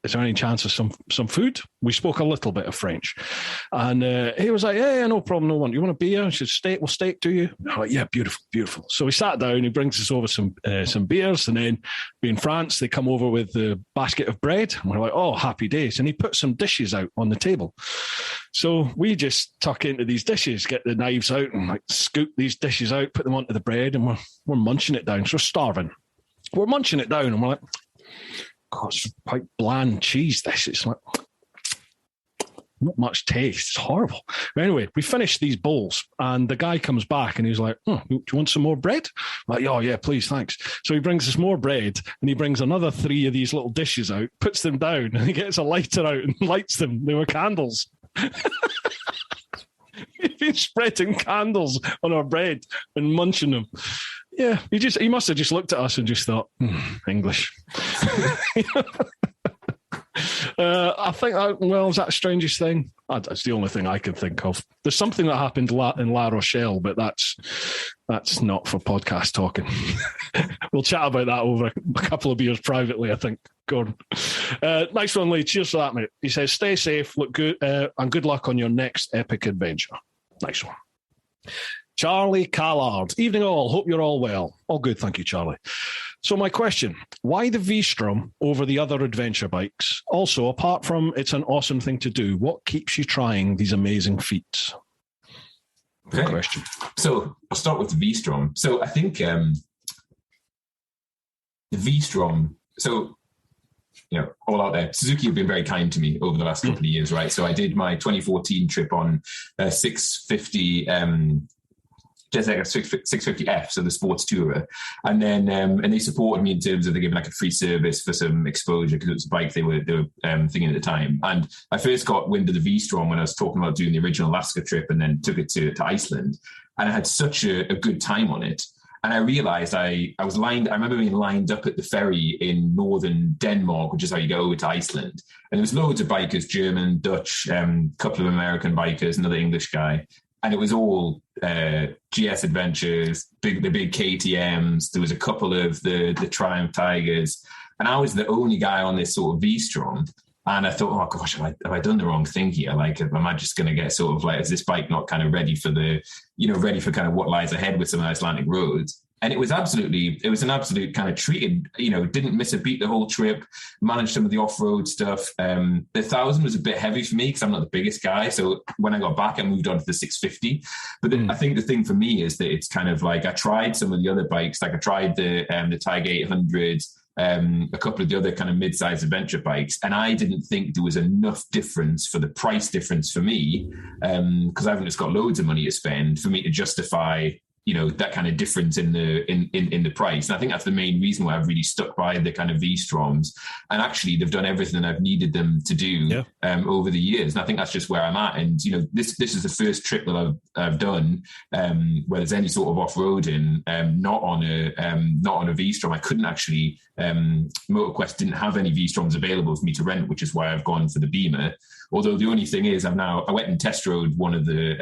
is there any chance of some food? We spoke a little bit of French. And he was like, yeah, no problem, no one. You want a beer? I said, we'll steak to you. I'm like, yeah, beautiful, beautiful. So we sat down, he brings us over some beers, and then being France, they come over with the basket of bread. And we're like, oh, happy days. And he put some dishes out on the table. So we just tuck into these dishes, get the knives out and like scoop these dishes out, put them onto the bread, and we're munching it down. So we're starving. We're munching it down and we're like, God, it's quite bland cheese, this. It's like, not much taste. It's horrible. But anyway, we finished these bowls and the guy comes back and he's like, do you want some more bread? I'm like, oh, yeah, please, thanks. So he brings us more bread and he brings another 3 of these little dishes out, puts them down, and he gets a lighter out and lights them. They were candles. He'd been spreading candles on our bread and munching them. Yeah, he must have just looked at us and just thought, English. I think, is that the strangest thing? That's the only thing I can think of. There's something that happened in La Rochelle, but that's not for podcast talking. We'll chat about that over a couple of beers privately, I think. Go on. Nice one, Lee. Cheers for that, mate. He says, stay safe, look good, and good luck on your next epic adventure. Nice one. Charlie Callard. Evening all. Hope you're all well. All good, thank you, Charlie. So my question, why the V-Strom over the other adventure bikes? Also, apart from it's an awesome thing to do, what keeps you trying these amazing feats? Good question. So I'll start with the V-Strom. So I think the V-Strom, so, you know, all out there, Suzuki have been very kind to me over the last couple of years, right? So I did my 2014 trip on 650, just like a 650F, so the sports tourer. And then, and they supported me in terms of they gave me like a free service for some exposure because it was a bike they were thinking at the time. And I first got wind of the V-Strom when I was talking about doing the original Alaska trip and then took it to Iceland. And I had such a good time on it. And I realized I remember being lined up at the ferry in northern Denmark, which is how you go over to Iceland. And there was loads of bikers, German, Dutch, couple of American bikers, another English guy. And it was all GS Adventures, the big KTMs. There was a couple of the Triumph Tigers. And I was the only guy on this sort of V-Strom. And I thought, oh, gosh, have I done the wrong thing here? Like, am I just going to get sort of like, is this bike not kind of ready for kind of what lies ahead with some Icelandic roads? And it was an absolute kind of treat. Didn't miss a beat the whole trip, managed some of the off-road stuff. The 1000 was a bit heavy for me because I'm not the biggest guy. So when I got back, I moved on to the 650. But I think the thing for me is that it's kind of like, I tried some of the other bikes, like I tried the Tiger 800, a couple of the other kind of mid-sized adventure bikes, and I didn't think there was enough difference for the price difference for me, because I haven't just got loads of money to spend for me to justify that kind of difference in the price. And I think that's the main reason why I've really stuck by the kind of V-Stroms. And actually, they've done everything I've needed them to do over the years. And I think that's just where I'm at. And this is the first trip that I've done where there's any sort of off-roading, not on a V-Strom. I couldn't actually. MotorQuest didn't have any V-Stroms available for me to rent, which is why I've gone for the Beamer. Although the only thing is, I went and test rode one of the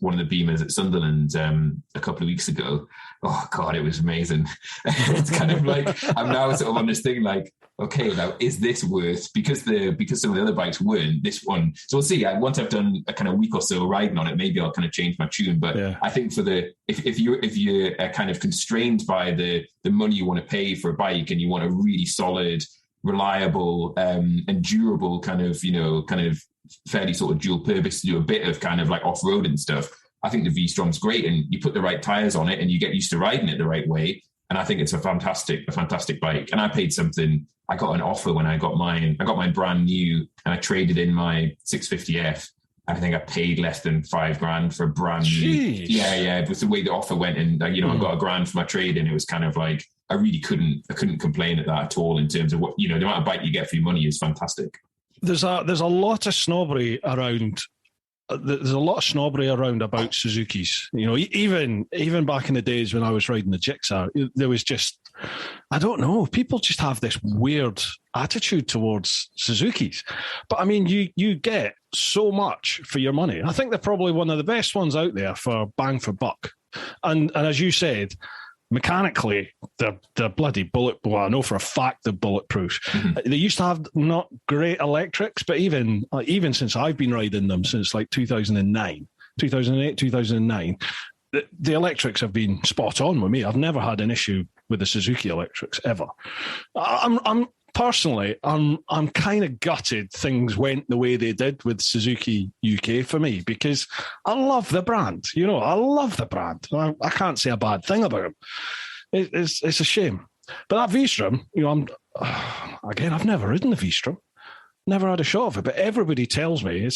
Beamers at Sunderland a couple of weeks ago. Oh God, it was amazing. It's kind of like I'm now sort of on this thing like, okay, now is this worth, because some of the other bikes weren't, this one. So we'll see. Once I've done a kind of week or so riding on it, maybe I'll kind of change my tune. But I think if you're kind of constrained by the money you want to pay for a bike, and you want a really solid, reliable and durable kind of fairly sort of dual purpose to do a bit of kind of like off-roading stuff, I think the V-Strom's great, and you put the right tires on it and you get used to riding it the right way. And I think it's a fantastic bike. And I paid something. I got an offer when I got mine. I got mine brand new, and I traded in my 650F. I think I paid less than $5,000 for a brand new. Yeah. It was the way the offer went, and I got $1,000 for my trade, and it was kind of like I couldn't complain at that at all in terms of what the amount of bike you get for your money is fantastic. There's a lot of snobbery around. There's a lot of snobbery around about Suzukis. Even back in the days when I was riding the Gixxer, there was just, I don't know, people just have this weird attitude towards Suzukis. But I mean, you get so much for your money. I think they're probably one of the best ones out there for bang for buck. And as you said, mechanically, they're bloody bullet. Well, I know for a fact they're bulletproof. Mm-hmm. They used to have not great electrics, but even since I've been riding them since like 2008, 2009, the electrics have been spot on with me. I've never had an issue with the Suzuki electrics ever. I'm personally kind of gutted things went the way they did with Suzuki UK for me, because I love the brand. I love the brand. I can't say a bad thing about them. It's a shame. But that V-Strom, I've never ridden the V-Strom, never had a shot of it. But everybody tells me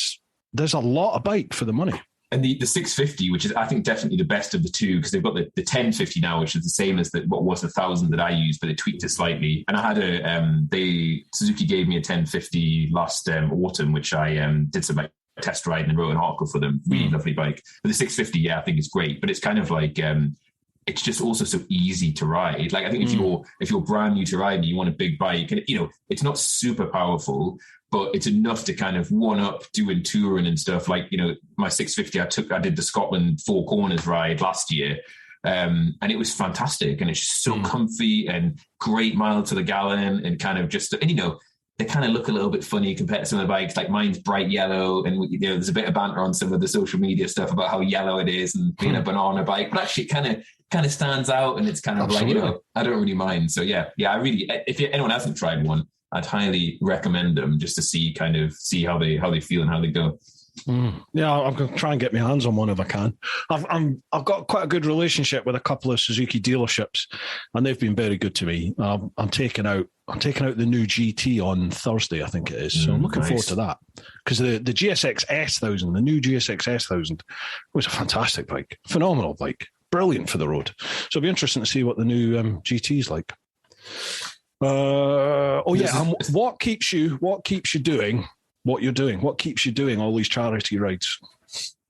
there's a lot of bike for the money. And the 650, which is, I think, definitely the best of the two, because they've got the 1050 now, which is the same as what was the 1000 that I used, but they tweaked it slightly. And I had Suzuki gave me a 1050 last autumn, which I did some like test riding and rode an article for them. Really lovely bike. But the 650, I think is great. But it's kind of like it's just also so easy to ride. Like I think if you're brand new to riding, you want a big bike, and it's not super powerful, but it's enough to kind of one up doing touring and stuff. Like, my 650, I did the Scotland Four Corners ride last year. And it was fantastic. And it's just so comfy and great mile to the gallon, and kind of just, and they kind of look a little bit funny compared to some of the bikes. Like mine's bright yellow, and there's a bit of banter on some of the social media stuff about how yellow it is and being a banana bike, but actually it kind of stands out, and it's kind of Absolutely. Like, I don't really mind. So I really, if anyone hasn't tried one, I'd highly recommend them just to see how they feel and how they go. Yeah, I'm going to try and get my hands on one if I can. I've got quite a good relationship with a couple of Suzuki dealerships, and they've been very good to me. I'm taking out the new GT on Thursday, I think it is. So I'm looking forward to that, because the GSX S1000, the new GSX S1000, was a fantastic bike, phenomenal bike, brilliant for the road. So it'll be interesting to see what the new GT's like. What keeps you doing what you're doing? What keeps you doing all these charity rides?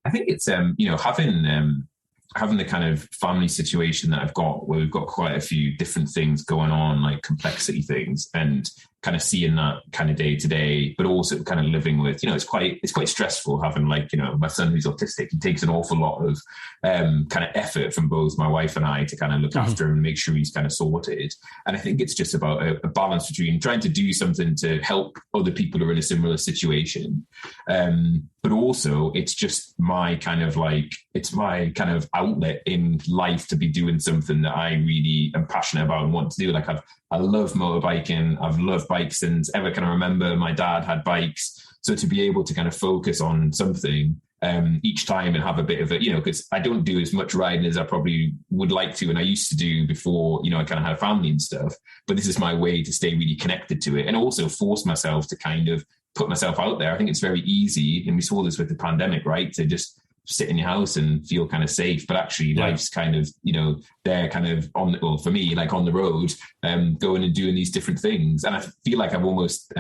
I think it's having the kind of family situation that I've got, where we've got quite a few different things going on, like complexity things, and kind of seeing that kind of day to day, but also kind of living with, it's quite stressful having my son who's autistic. He takes an awful lot of kind of effort from both my wife and I to kind of look after him and make sure he's kind of sorted. And I think it's just about a balance between trying to do something to help other people who are in a similar situation. But also it's just my kind of outlet in life to be doing something that I really am passionate about and want to do. Like I love motorbiking. I've loved bikes since ever can I remember. My dad had bikes. So to be able to kind of focus on something each time and have a bit of because I don't do as much riding as I probably would like to, and I used to do before, I kind of had a family and stuff, but this is my way to stay really connected to it and also force myself to kind of put myself out there. I think it's very easy, and we saw this with the pandemic, right, to just sit in your house and feel kind of safe, but actually life's kind of, they're kind of for me, like on the road, going and doing these different things. And I feel like I've almost,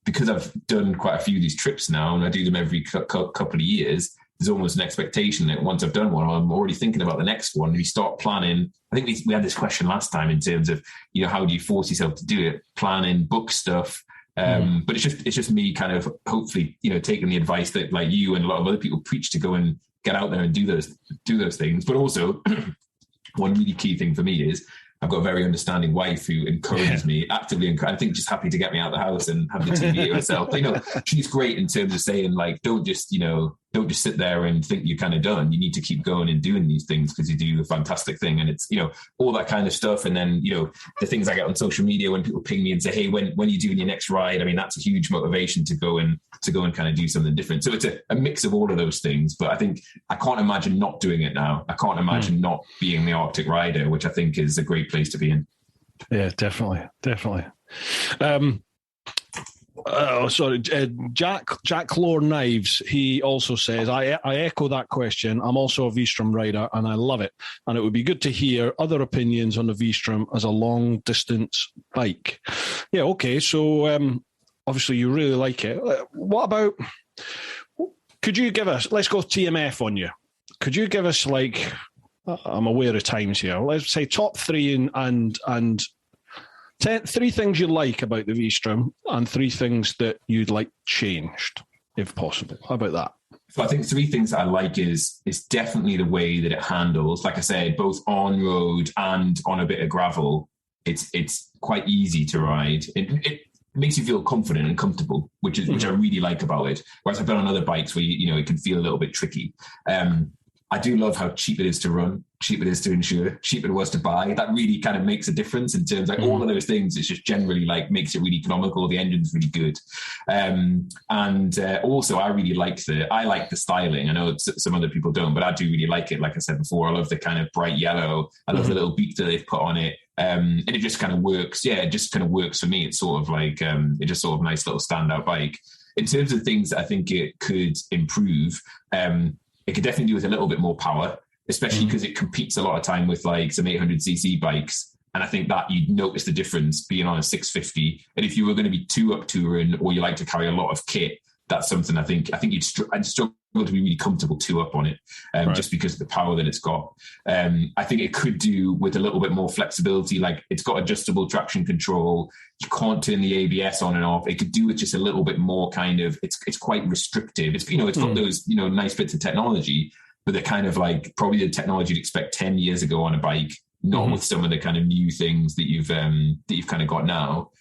because I've done quite a few of these trips now and I do them every couple of years, there's almost an expectation that once I've done one, I'm already thinking about the next one. We start planning. I think we had this question last time in terms of, how do you force yourself to do it? Planning, book stuff. But it's just me kind of hopefully, taking the advice that like you and a lot of other people preach to go and get out there and do those things. But also one really key thing for me is I've got a very understanding wife who encourages me actively, and I think just happy to get me out of the house and have the TV to herself. She's great in terms of saying like, don't just sit there and think you're kind of done. You need to keep going and doing these things because you do a fantastic thing. And it's, all that kind of stuff. And then, the things I get on social media when people ping me and say, hey, when are you doing your next ride? I mean, that's a huge motivation to go and kind of do something different. So it's a mix of all of those things. But I think I can't imagine not doing it now. I can't imagine not being the Arctic rider, which I think is a great place to be in. Yeah, definitely. Jack Lore Knives, he also says, I echo that question. I'm also a V-Strom rider and I love it. And it would be good to hear other opinions on the V-Strom as a long distance bike. Yeah, okay. So obviously you really like it. What about, could you give us, let's go TMF on you. Could you give us like, I'm aware of times here, let's say top three and 3 things you like about the V-Strom and 3 things that you'd like changed, if possible. How about that? So I think 3 things that I like is definitely the way that it handles. Like I said, both on road and on a bit of gravel, it's quite easy to ride. It makes you feel confident and comfortable, which I really like about it. Whereas I've been on other bikes where it can feel a little bit tricky. I do love how cheap it is to run, cheap it is to insure, cheap it was to buy. That really kind of makes a difference in terms of all of those things. It's just generally like makes it really economical. The engine's really good. Also I really like the styling. I know some other people don't, but I do really like it. Like I said before, I love the kind of bright yellow. I love the little beak that they've put on it. And it just kind of works. Yeah, it just kind of works for me. It's sort of like, it's just sort of nice little standout bike. In terms of things that I think it could improve, it could definitely do with a little bit more power, especially because it competes a lot of time with like some 800cc bikes. And I think that you'd notice the difference being on a 650. And if you were going to be 2-up touring or you like to carry a lot of kit, that's something I think I'd struggle to be really comfortable 2-up on it, just because of the power that it's got. I think it could do with a little bit more flexibility. Like it's got adjustable traction control. You can't turn the ABS on and off. It could do with just a little bit more kind of, it's quite restrictive. It's, it's got those, nice bits of technology, but they're kind of like probably the technology you'd expect 10 years ago on a bike, not with some of the kind of new things that you've kind of got now.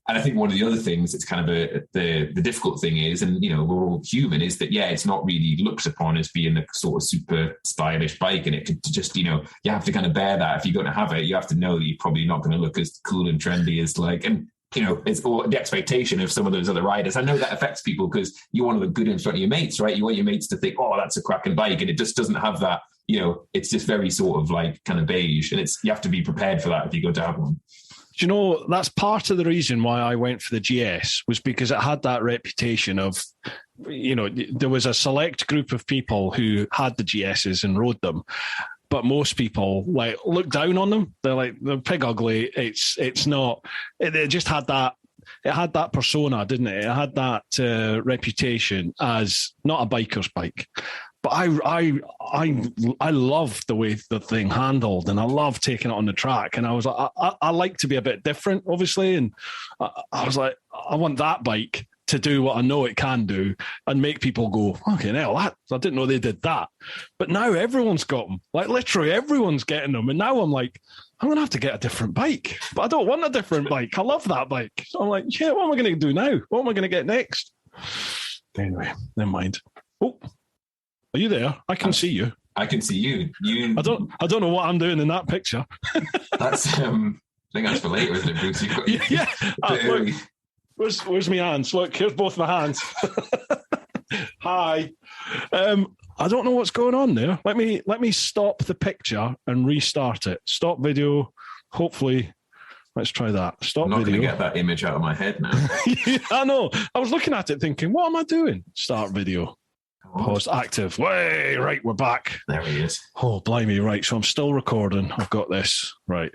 And I think one of the other things that's kind of the difficult thing is, and, we're all human, is that, it's not really looked upon as being a sort of super stylish bike. And it could just, you have to kind of bear that. If you're going to have it, you have to know that you're probably not going to look as cool and trendy as like, and, it's all the expectation of some of those other riders. I know that affects people because you want to look good in front of your mates, right? You want your mates to think, oh, that's a cracking bike. And it just doesn't have that, it's just very sort of like kind of beige. And you have to be prepared for that if you go to have one. That's part of the reason why I went for the GS was because it had that reputation of, there was a select group of people who had the GSs and rode them, but most people like look down on them. They're like, they're pig ugly. It's not, it just had that. It had that persona, didn't it? It had that reputation as not a biker's bike. But I love the way the thing handled, and I love taking it on the track. And I was like, I like to be a bit different, obviously. And I was like, I want that bike to do what I know it can do and make people go, okay, now I didn't know they did that. But now everyone's got them. Like literally everyone's getting them. And now I'm like, I'm going to have to get a different bike. But I don't want a different bike. I love that bike. So I'm like, yeah, what am I going to do now? What am I going to get next? Anyway, never mind. Oh, are you there? I can see you. I can see you. I don't know what I'm doing in that picture. That's I think that's for later, isn't it, Bruce? Yeah. Look, where's my hands? Look, here's both my hands. Hi. I don't know what's going on there. Let me stop the picture and restart it. Stop video. Hopefully, let's try that. Stop video. I'm not going to get that image out of my head now. Yeah, I know. I was looking at it thinking, what am I doing? Start video. Pause active. Way, right, we're back. There he is. Oh, blimey, right. So I'm still recording. I've got this. Right.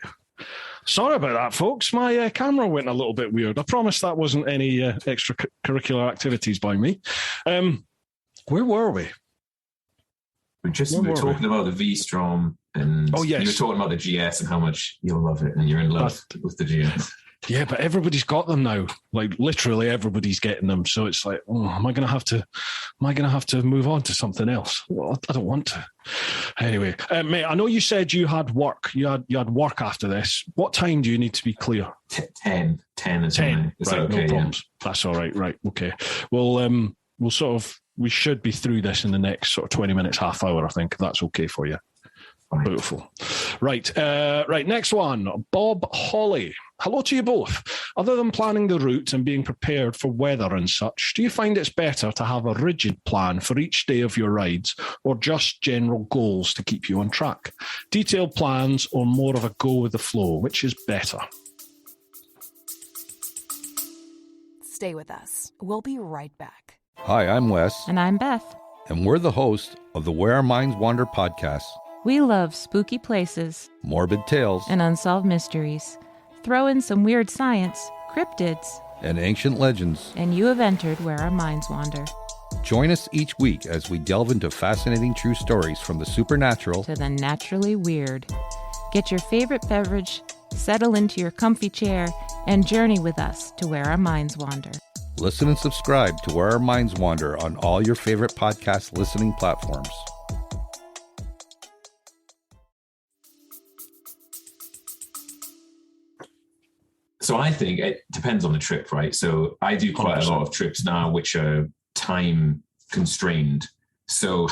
Sorry about that, folks. My camera went a little bit weird. I promise that wasn't any extracurricular activities by me. Where were we? We were talking about the V-Strom, and yes. You were talking about the GS and how much you'll love it, and you're in love with the GS. Yeah, but everybody's got them now. Like literally everybody's getting them. So it's like, am I going to have to move on to something else? Well, I don't want to. Anyway, mate, I know you said you had work. You had work after this. What time do you need to be clear? 10 is 10. Right, okay, no problems. Yeah. That's all right. Right. Okay. Well, we should be through this in the next sort of 20 minutes, half hour, I think, if that's okay for you. Fine. Beautiful. Right. Next one, Bob Holly. Hello to you both. Other than planning the route and being prepared for weather and such, do you find it's better to have a rigid plan for each day of your rides or just general goals to keep you on track? Detailed plans or more of a go with the flow? Which is better? Stay with us. We'll be right back. Hi, I'm Wes. And I'm Beth. And we're the hosts of the Where Our Minds Wander podcast. We love spooky places, morbid tales, and unsolved mysteries. Throw in some weird science, cryptids, and ancient legends, and you have entered Where Our Minds Wander. Join us each week as we delve into fascinating true stories from the supernatural to the naturally weird. Get your favorite beverage, settle into your comfy chair, and journey with us to Where Our Minds Wander. Listen and subscribe to Where Our Minds Wander on all your favorite podcast listening platforms. So I think it depends on the trip, right? So I do quite 100%. A lot of trips now which are time constrained. So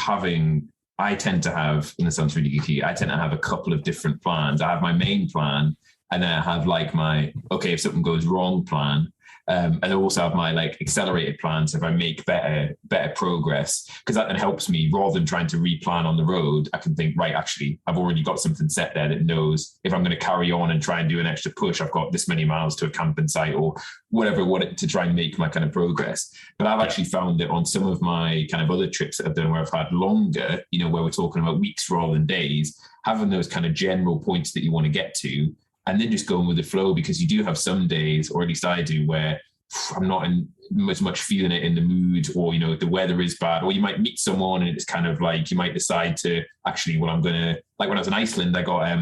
I tend to have, and this sounds really geeky, I tend to have a couple of different plans. I have my main plan, and then I have like my, okay, if something goes wrong plan. And I also have my like accelerated plans if I make better progress, because that then helps me rather than trying to replan on the road. I can think, right, actually, I've already got something set there that knows if I'm going to carry on and try and do an extra push, I've got this many miles to a camping site or whatever, to try and make my kind of progress. But I've actually found that on some of my kind of other trips that I've done where I've had longer, where we're talking about weeks rather than days, having those kind of general points that you want to get to, and then just going with the flow, because you do have some days, or at least I do, where I'm not in as much feeling it in the mood, or, the weather is bad, or you might meet someone and it's kind of like, you might decide to actually, well, I'm going to, like when I was in Iceland, I got, I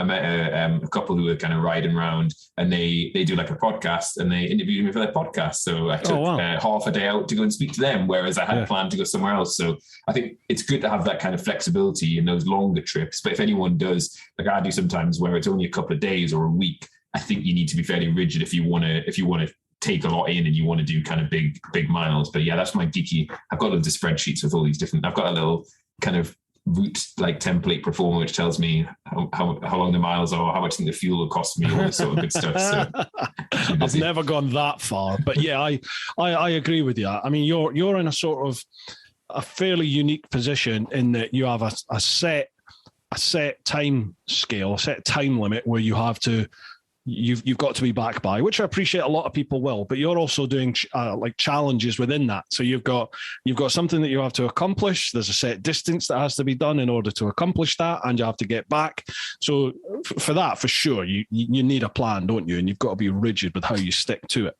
met a couple who were kind of riding around, and they do like a podcast, and they interviewed me for their podcast. So I took half a day out to go and speak to them, whereas I had planned to go somewhere else. So I think it's good to have that kind of flexibility in those longer trips. But if anyone does, like I do sometimes, where it's only a couple of days or a week, I think you need to be fairly rigid if you want to take a lot in and you want to do kind of big miles. But yeah, that's my geeky. I've got loads of spreadsheets with all these different, I've got a little kind of route like template performer which tells me how long the miles are, how much I think the fuel will cost me, all this sort of good stuff. So I've never gone that far, but yeah, I agree with you. I mean, you're in a sort of a fairly unique position in that you have a set time scale, a set time limit where you have to, you've got to be back by, which I appreciate a lot of people will, but you're also doing like challenges within that. So you've got something that you have to accomplish. There's a set distance that has to be done in order to accomplish that, and you have to get back. So for that, for sure, you need a plan, don't you? And you've got to be rigid with how you stick to it.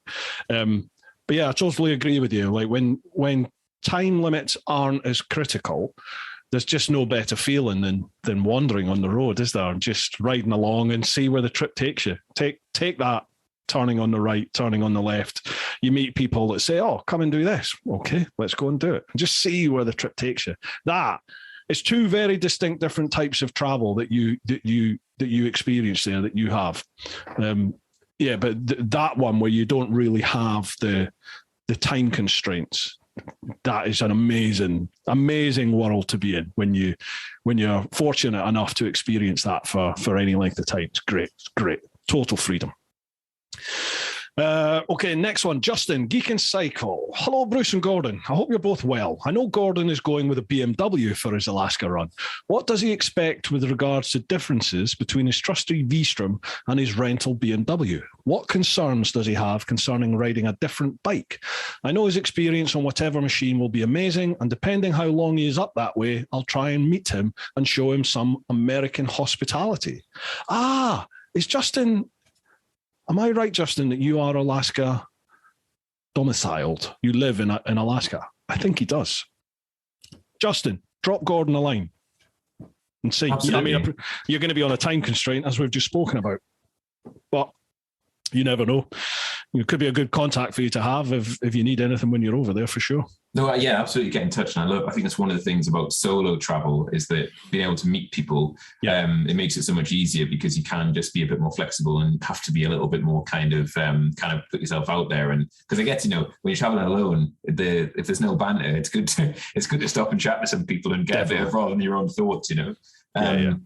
But yeah, I totally agree with you. Like when time limits aren't as critical, there's just no better feeling than wandering on the road, is there? Just riding along and see where the trip takes you. Take that, turning on the right, turning on the left. You meet people that say, oh, come and do this. Okay, let's go and do it. And just see where the trip takes you. That is two very distinct different types of travel that you experience there, that you have. But that one where you don't really have the time constraints, that is an amazing world to be in when you're fortunate enough to experience that for any length of time. It's great. Total freedom. Okay, next one. Justin, Geek and Cycle. Hello, Bruce and Gordon. I hope you're both well. I know Gordon is going with a BMW for his Alaska run. What does he expect with regards to differences between his trusty V-Strom and his rental BMW? What concerns does he have concerning riding a different bike? I know his experience on whatever machine will be amazing, and depending how long he is up that way, I'll try and meet him and show him some American hospitality. Is Justin... Am I right, Justin, that you are Alaska domiciled? You live in Alaska? I think he does. Justin, drop Gordon a line and see. Absolutely. I mean, you're going to be on a time constraint, as we've just spoken about. But you never know. It could be a good contact for you to have if you need anything when you're over there, for sure. No, yeah, absolutely. Get in touch. And I think that's one of the things about solo travel is that being able to meet people, it makes it so much easier because you can just be a bit more flexible and have to be a little bit more kind of put yourself out there. And because I guess, when you're traveling alone, if there's no banter, it's good to stop and chat to some people and get a bit of rather than your own thoughts, No,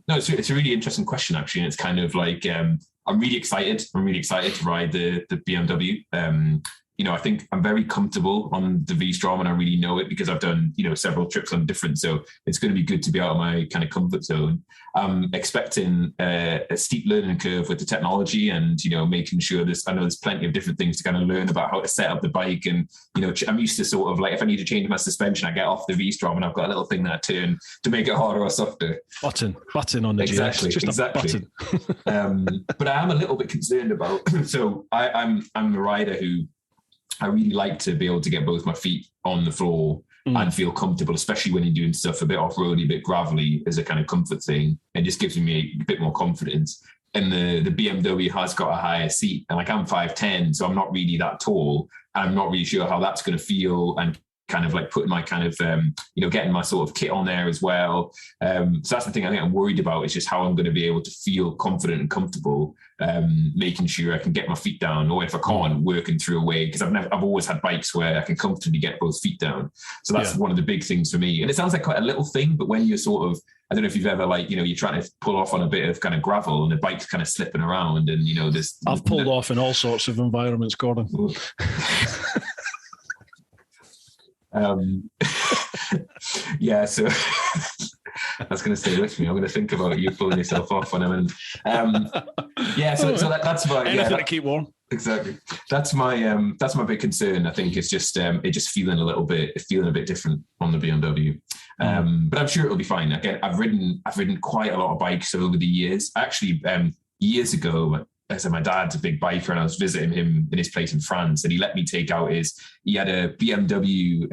it's a really interesting question, actually. And it's kind of like, I'm really excited. I'm really excited to ride the BMW. I think I'm very comfortable on the V-Strom, and I really know it because I've done, several trips on different. So it's going to be good to be out of my kind of comfort zone. I'm expecting a steep learning curve with the technology and, making sure I know there's plenty of different things to kind of learn about how to set up the bike. And, I'm used to sort of like, if I need to change my suspension, I get off the V-Strom and I've got a little thing that I turn to make it harder or softer. Button on the exactly, GS. Just a button. But I am a little bit concerned about, so I'm a rider who, I really like to be able to get both my feet on the floor and feel comfortable, especially when you're doing stuff a bit off-roady, a bit gravelly as a kind of comfort thing. It just gives me a bit more confidence. And the BMW has got a higher seat. And I'm 5'10", so I'm not really that tall. And I'm not really sure how that's going to feel, and kind of like putting my kind of, getting my sort of kit on there as well. So that's the thing I think I'm worried about, is just how I'm going to be able to feel confident and comfortable, making sure I can get my feet down, or if I can't, working through a way, because I've always had bikes where I can comfortably get both feet down. So that's one of the big things for me. And it sounds like quite a little thing, but when you're sort of, I don't know if you've ever you're trying to pull off on a bit of kind of gravel and the bike's kind of slipping around and, I've pulled off in all sorts of environments, Gordon. So that's going to stay with me. I'm going to think about you pulling yourself off when I'm in. So that's my anything to keep warm. Exactly. That's my big concern. I think it's just feeling a bit different on the BMW. But I'm sure it'll be fine. Again, I've ridden quite a lot of bikes over the years. Actually, years ago, so my dad's a big biker, and I was visiting him in his place in France, and he let me take out he had a BMW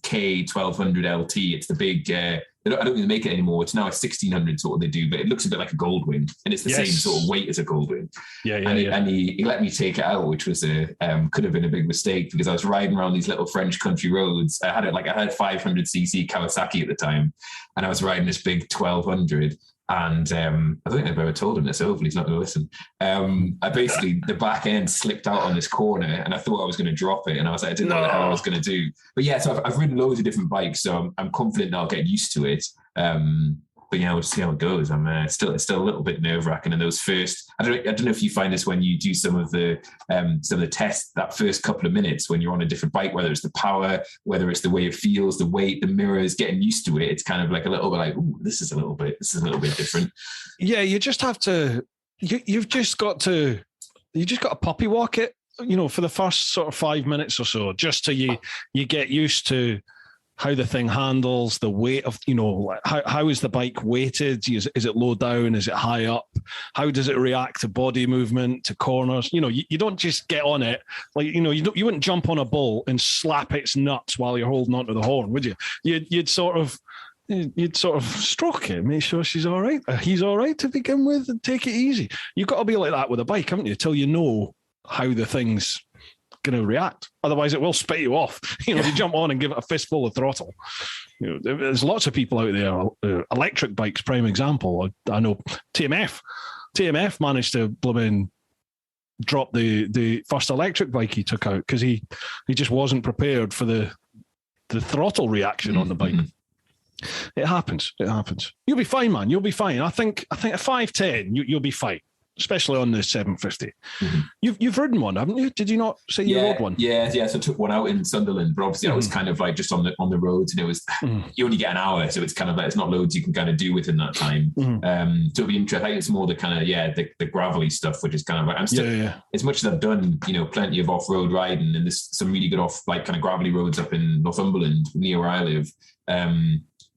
K1200 LT. It's the big, I don't think they make it anymore. It's now a 1600 sort of they do, but it looks a bit like a Goldwing, and it's the same sort of weight as a Goldwing. And he let me take it out, which was could have been a big mistake, because I was riding around these little French country roads. I had 500cc Kawasaki at the time, and I was riding this big 1200. And I don't think I've ever told him this. Hopefully he's not going to listen. I basically, the back end slipped out on this corner, and I thought I was going to drop it. And I was like, I didn't know what the hell I was going to do. But yeah, so I've ridden loads of different bikes, so I'm confident I'll get used to it. But we'll see how it goes. It's still a little bit nerve wracking in those first. I don't know if you find this when you do some of the tests, that first couple of minutes when you're on a different bike, whether it's the power, whether it's the way it feels, the weight, the mirrors, getting used to it. It's kind of like a little bit like, ooh, this is a little bit different. Yeah, you just have to. You've just got to puppy walk it. For the first sort of 5 minutes or so, just till you get used to how the thing handles, the weight of, how is the bike weighted? Is it low down? Is it high up? How does it react to body movement, to corners? You don't just get on it. Like, you wouldn't jump on a bull and slap its nuts while you're holding onto the horn, would you? You'd sort of stroke it, make sure she's all right. He's all right to begin with, and take it easy. You've got to be like that with a bike, haven't you? Till you know how the thing's going to react. Otherwise, it will spit you off. You jump on and give it a fistful of throttle. There's lots of people out there. Electric bikes, prime example. I know TMF managed to drop the first electric bike he took out because he just wasn't prepared for the throttle reaction on the bike. It happens. You'll be fine, man. You'll be fine. I think at 5'10", you'll be fine, especially on the 750. You've ridden one, haven't you? Did you not say you rode one? Yeah. So I took one out in Sunderland, but obviously I was kind of like just on the roads, and it was you only get an hour, so it's kind of like it's not loads you can kind of do within that time. So it'll be interesting. I think it's more the kind of the gravelly stuff, which is kind of like I'm still as much as I've done, plenty of off-road riding, and there's some really good kind of gravelly roads up in Northumberland near where I live.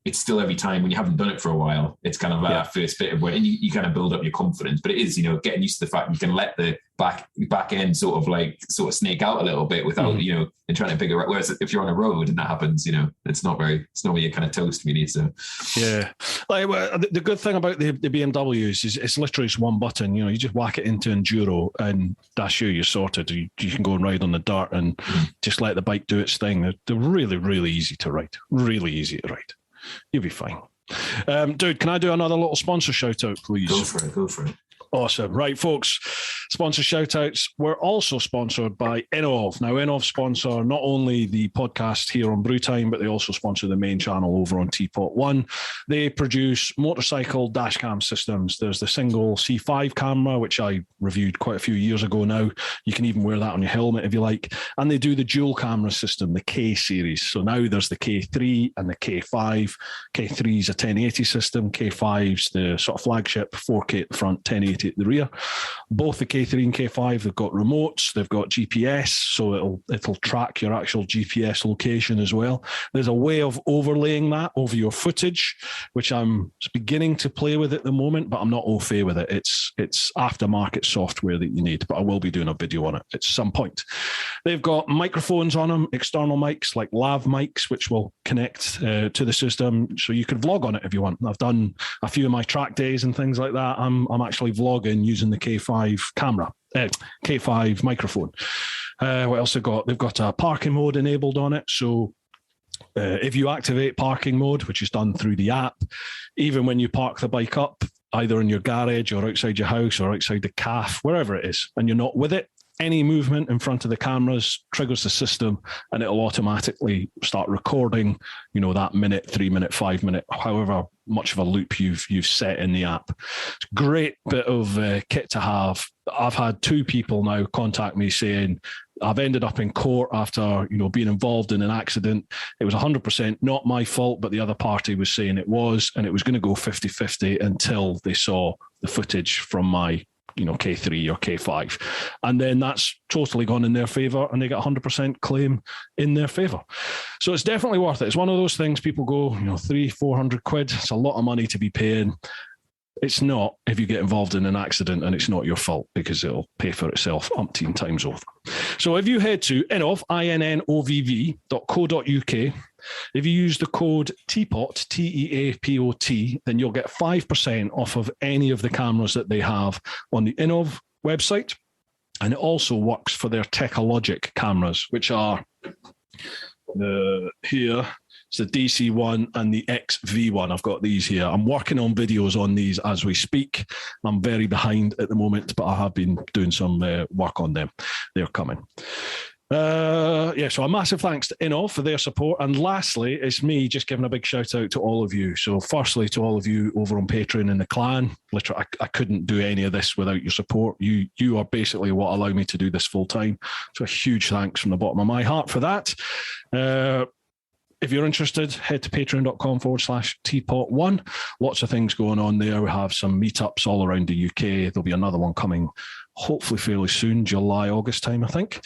It's still every time when you haven't done it for a while, it's kind of like that first bit of where, and you kind of build up your confidence, but it is, getting used to the fact you can let the back end sort of snake out a little bit without, and trying to figure out, whereas if you're on a road and that happens, it's not where you're kind of toast really. So yeah, like the good thing about the BMWs is it's literally just one button, you just whack it into enduro and that's you're sorted. You can go and ride on the dirt and just let the bike do its thing. They're really, really easy to ride. You'll be fine. Dude, can I do another little sponsor shout out, please? Go for it. Awesome. Right, folks, sponsor shout outs. We're also sponsored by Inov. Now, Inov sponsor not only the podcast here on Brewtime, but they also sponsor the main channel over on TeapotOne. They produce motorcycle dash cam systems. There's the single C5 camera, which I reviewed quite a few years ago now. You can even wear that on your helmet if you like. And they do the dual camera system, the K series. So now there's the K3 and the K5. K3 is a 1080 system. K5's the sort of flagship, 4K at the front, 1080 at the rear. Both the K3 and K5, they've got remotes, they've got GPS, so it'll track your actual GPS location as well. There's a way of overlaying that over your footage, which I'm beginning to play with at the moment, but I'm not au fait with it. It's aftermarket software that you need, but I will be doing a video on it at some point. They've got microphones on them, external mics like lav mics, which will connect to the system, so you can vlog on it if you want. I've done a few of my track days and things like that. I'm actually vlogging using the K5 camera, K5 microphone. What else they've got? They've got a parking mode enabled on it. So if you activate parking mode, which is done through the app, even when you park the bike up, either in your garage or outside your house or outside the calf, wherever it is, and you're not with it, any movement in front of the cameras triggers the system and it'll automatically start recording, that minute, 3 minute, 5 minute, however much of a loop you've set in the app. It's a great bit of kit to have. I've had 2 people now contact me saying, I've ended up in court after, being involved in an accident. It was 100% not my fault, but the other party was saying it was, and it was going to go 50-50 until they saw the footage from my K3 or K5. And then that's totally gone in their favor and they get 100% claim in their favor. So it's definitely worth it. It's one of those things people go, 300-400 quid. It's a lot of money to be paying. It's not if you get involved in an accident and it's not your fault, because it'll pay for itself umpteen times over. So if you head to innovv.co.uk, if you use the code TEAPOT, TEAPOT, then you'll get 5% off of any of the cameras that they have on the Innov website. And it also works for their Techologic cameras, which are here. It's the DC1 and the XV1. I've got these here. I'm working on videos on these as we speak. I'm very behind at the moment, but I have been doing some work on them. They're coming. So a massive thanks to Innov for their support. And lastly, it's me just giving a big shout out to all of you. So firstly, to all of you over on Patreon in the clan, literally, I couldn't do any of this without your support. You are basically what allow me to do this full time. So a huge thanks from the bottom of my heart for that. If you're interested, head to patreon.com/TeapotOne. Lots of things going on there. We have some meetups all around the UK. There'll be another one coming hopefully fairly soon, July, August time, I think.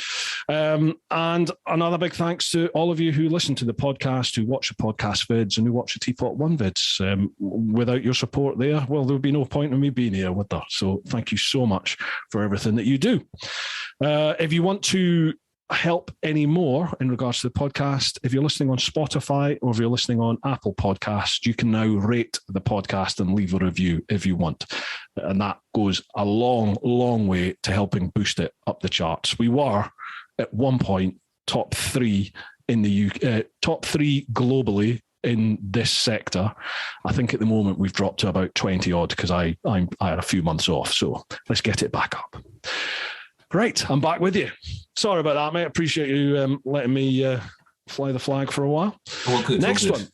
And another big thanks to all of you who listen to the podcast, who watch the podcast vids, and who watch the TeapotOne vids. Without your support there, well, there would be no point in me being here, would there? So thank you so much for everything that you do. If you want to help any more in regards to the podcast, if you're listening on Spotify or if you're listening on Apple Podcasts, you can now rate the podcast and leave a review if you want. And that goes a long, long way to helping boost it up the charts. We were at one point top 3 in the UK, top 3 globally in this sector. I think at the moment we've dropped to about 20 odd because I had a few months off. So let's get it back up. Right, I'm back with you. Sorry about that, mate. Appreciate you letting me fly the flag for a while. Oh, good, Next one.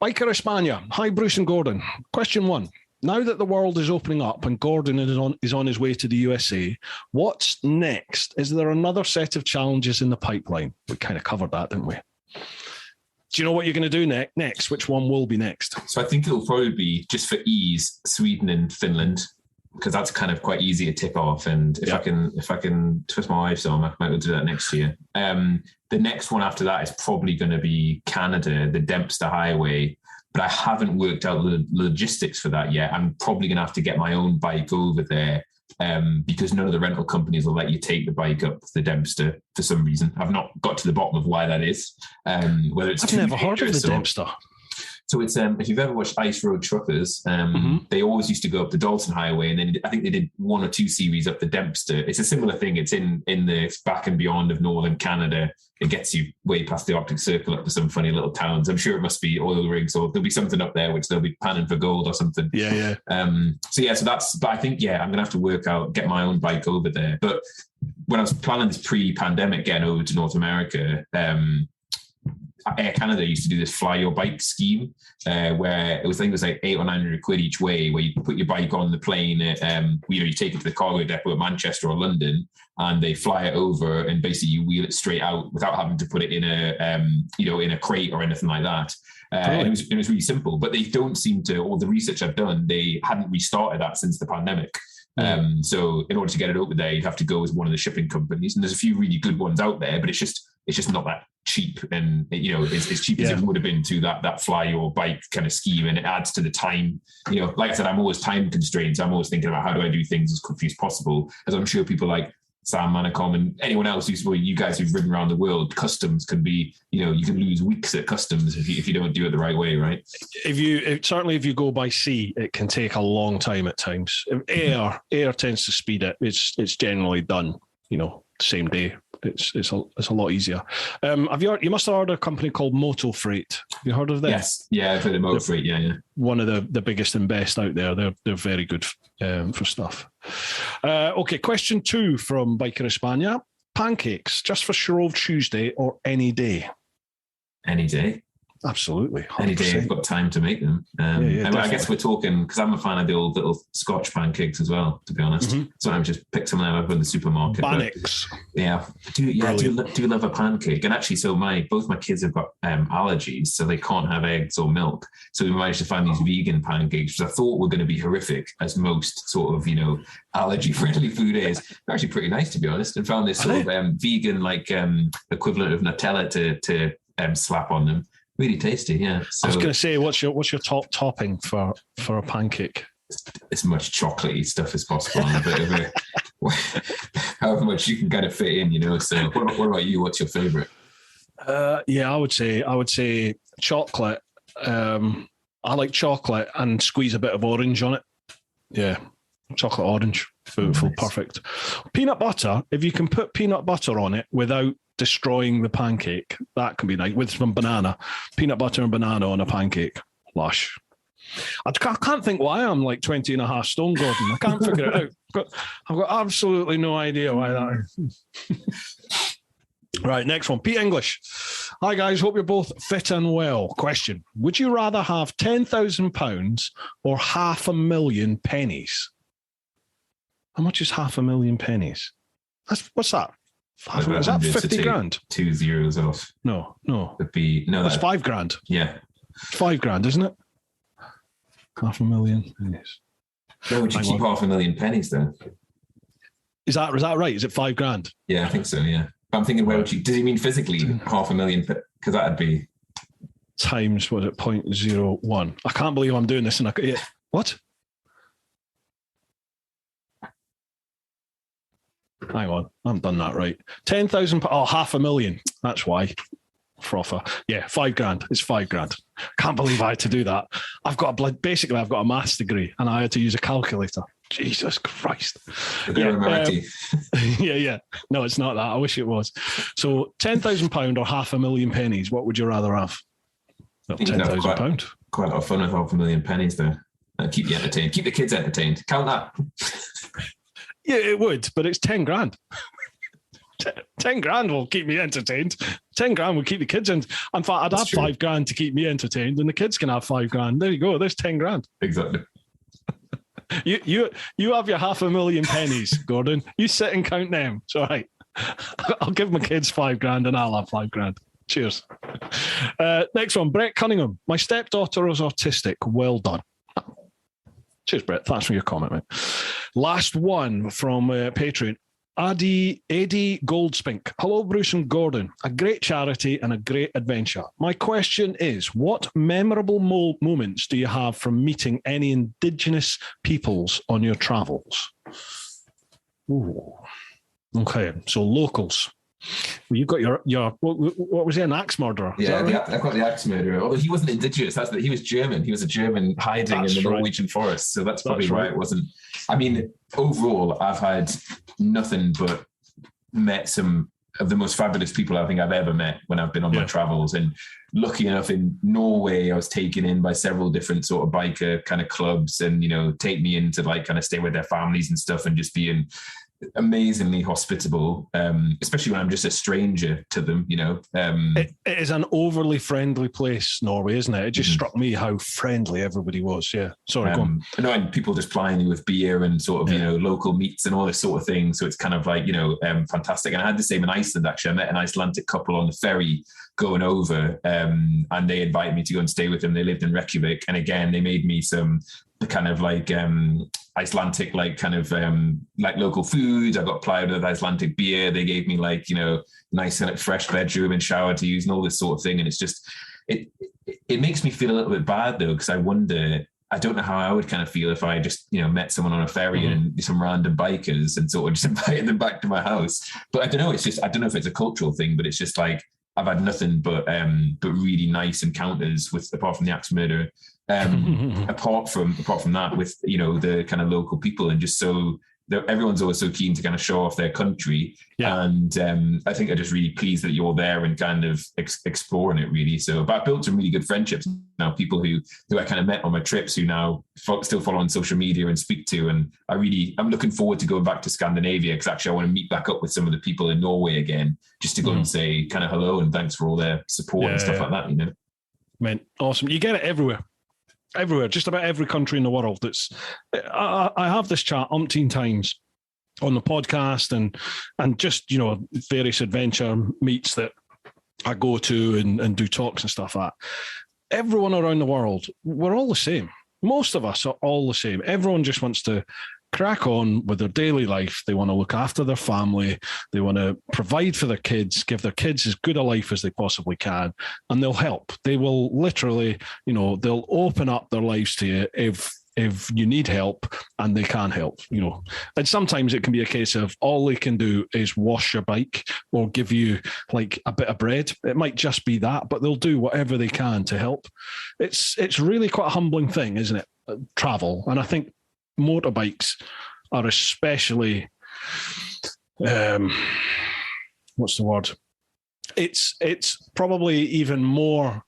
Biker España. Hi, Bruce and Gordon. Question 1. Now that the world is opening up and Gordon is on his way to the USA, what's next? Is there another set of challenges in the pipeline? We kind of covered that, didn't we? Do you know what you're going to do next? Which one will be next? So I think it'll probably be, just for ease, Sweden and Finland, because that's kind of quite easy to tick off. And if I can twist my wife's arm, I might be able to do that next year. The next one after that is probably going to be Canada, the Dempster Highway, but I haven't worked out the logistics for that yet. I'm probably going to have to get my own bike over there because none of the rental companies will let you take the bike up the Dempster for some reason. I've not got to the bottom of why that is. Whether it's I've never heard of the Dempster. So it's if you've ever watched Ice Road Truckers, they always used to go up the Dalton Highway, and then I think they did 1 or 2 series up the Dempster. It's a similar thing. It's in the back and beyond of northern Canada. It gets you way past the Arctic Circle up to some funny little towns. I'm sure it must be oil rigs, or there'll be something up there which they'll be panning for gold or something. Yeah. So that's. But I think I'm gonna have to work out, get my own bike over there. But when I was planning this pre-pandemic getting over to North America, Air Canada used to do this fly your bike scheme where I think it was like 800 or 900 quid each way, where you put your bike on the plane, you take it to the cargo depot at Manchester or London, and they fly it over, and basically you wheel it straight out without having to put it in a crate or anything like that. It was really simple, but they don't seem to. All the research I've done, they hadn't restarted that since the pandemic. So in order to get it over there, you'd have to go with one of the shipping companies, and there's a few really good ones out there, but it's just not that cheap, and as cheap as it would have been to that fly your bike kind of scheme, and it adds to the time. Like I said, I'm always time constrained, so I'm always thinking about how do I do things as quickly as possible, as I'm sure people like Sam Manicom and anyone else you guys who've ridden around the world, customs can be, you can lose weeks at customs if you don't do it the right way, right? Certainly if you go by sea, it can take a long time at times. Air tends to speed it. It's generally done, same day. It's a lot easier. You must have heard of a company called Moto Freight. Have you heard of them? Yes. Yeah, I've heard of Moto Freight. Yeah. One of the biggest and best out there. They're very good for stuff. Okay, question 2 from Biker España. Pancakes, just for Shrove Tuesday or any day? Any day. Absolutely. 100%. Any day I've got time to make them. I guess we're talking, because I'm a fan of the old little Scotch pancakes as well, to be honest. Mm-hmm. Sometimes just pick some of them up in the supermarket. Bannocks. I do love a pancake. And actually, so both my kids have got allergies, so they can't have eggs or milk. So we managed to find these vegan pancakes, which I thought were going to be horrific, as most sort of, allergy-friendly food is. They're actually pretty nice, to be honest, and found this sort of vegan, equivalent of Nutella to slap on them. Really tasty, yeah. So, I was going to say, what's your top topping for a pancake? As much chocolatey stuff as possible, and a bit of however much you can kind of fit in, So, what about you? What's your favourite? I would say chocolate. I like chocolate and squeeze a bit of orange on it. Yeah, chocolate orange, beautiful, nice. Perfect. Peanut butter. If you can put peanut butter on it without destroying the pancake, that can be nice, with some banana, peanut butter and banana on a pancake. Lush. I can't think why I'm like 20 and a half stone, Gordon. I can't figure it out. I've got absolutely no idea why that is. Right, next one. Pete English. Hi guys, hope you're both fit and well. Question: would you rather have £10,000 or 500,000 pennies? How much is 500,000 pennies? What's that? Is that 50 grand? 2 zeros off. No. It'd be that's 5 grand. Yeah, 5 grand, isn't it? 500,000 pennies. Where would you keep 500,000 pennies then? Is that right? Is it $5,000? Yeah, I think so. Yeah, but I'm thinking, where would you? Does he mean physically $500,000? Because that'd be times, was it 0.01? I can't believe I'm doing this. And what? Hang on, I haven't done that right. 10,000. Oh, $500,000. That's why. Frother. Yeah, $5,000. It's $5,000. Can't believe I had to do that. I've got a maths degree, and I had to use a calculator. Jesus Christ. Yeah. No, it's not that. I wish it was. So £10,000 or £500,000. What would you rather have? £10,000. Quite a lot of fun with £500,000 there. Keep you entertained. Keep the kids entertained. Count that. Yeah, it would, but it's $10,000. $10,000 will keep me entertained. $10,000 will keep the kids in. In fact, I'd have $5,000 to keep me entertained, and the kids can have $5,000. There you go. There's $10,000. Exactly. You have your £500,000, Gordon. You sit and count them. It's all right. I'll give my kids $5,000 and I'll have $5,000. Cheers. Next one, Brett Cunningham. My stepdaughter is autistic. Well done. Cheers, Brett. Thanks for your comment, mate. Last one from Patreon. Eddie Goldspink. Hello, Bruce and Gordon. A great charity and a great adventure. My question is, what memorable moments do you have from meeting any Indigenous peoples on your travels? Ooh. Okay, so locals. Well, you've got your what was he, an axe murderer? Yeah, right? I've got the axe murderer. Although he wasn't Indigenous, he was German. He was a German hiding in the Norwegian forest. So that's probably why it wasn't. I mean, overall, I've had nothing but met some of the most fabulous people I think I've ever met when I've been on my travels. And lucky enough, in Norway, I was taken in by several different sort of biker kind of clubs, and take me in to kind of stay with their families and stuff, and just being amazingly hospitable, especially when I'm just a stranger to them. It is an overly friendly place, Norway, isn't it? It just struck me how friendly everybody was. Yeah, sorry, go on. And people just plying you with beer and sort of local meats and all this sort of thing. So it's kind of fantastic. And I had the same in Iceland. Actually, I met an Icelandic couple on the ferry going over, and they invited me to go and stay with them. They lived in Reykjavik, and again, they made me some kind of Icelandic local food. I got plied with Icelandic beer. They gave me nice kind of fresh bedroom and shower to use and all this sort of thing. And it's just it makes me feel a little bit bad though, because I don't know how I would kind of feel if I just met someone on a ferry and some random bikers and sort of just invited them back to my house. But I don't know. I don't know if it's a cultural thing, but it's just I've had nothing but really nice encounters apart from the axe murder. Apart from that, with the kind of local people, and just so everyone's always so keen to kind of show off their country, and I think I'm just really pleased that you're there and kind of exploring it really. So, but I've built some really good friendships now, people who I kind of met on my trips, who now still follow on social media and speak to, and I'm looking forward to going back to Scandinavia, because actually I want to meet back up with some of the people in Norway again, just to go and say kind of hello and thanks for all their support and stuff like that. Man, awesome. You get it everywhere, just about every country in the world. I have this chat umpteen times on the podcast and just, various adventure meets that I go to and do talks and stuff like that. Everyone around the world, we're all the same. Most of us are all the same. Everyone just wants to crack on with their daily life. They want to look after their family. They want to provide for their kids, give their kids as good a life as they possibly can, and they'll help. They will literally, they'll open up their lives to you if you need help, and they can help, And sometimes it can be a case of all they can do is wash your bike or give you a bit of bread. It might just be that, but they'll do whatever they can to help. It's really quite a humbling thing, isn't it? Travel. And I think motorbikes are especially what's the word? It's probably even more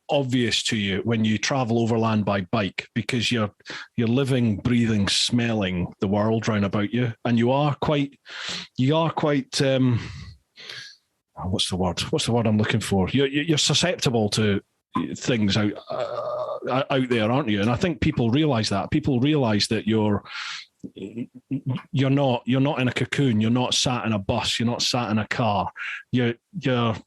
obvious to you when you travel overland by bike, because you're living, breathing, smelling the world round about you, and you are quite what's the word I'm looking for? You're susceptible to things out there, aren't you? And I think people realize that. People realize that you're you're not in a cocoon. You're not sat in a bus. You're not sat in a car. You're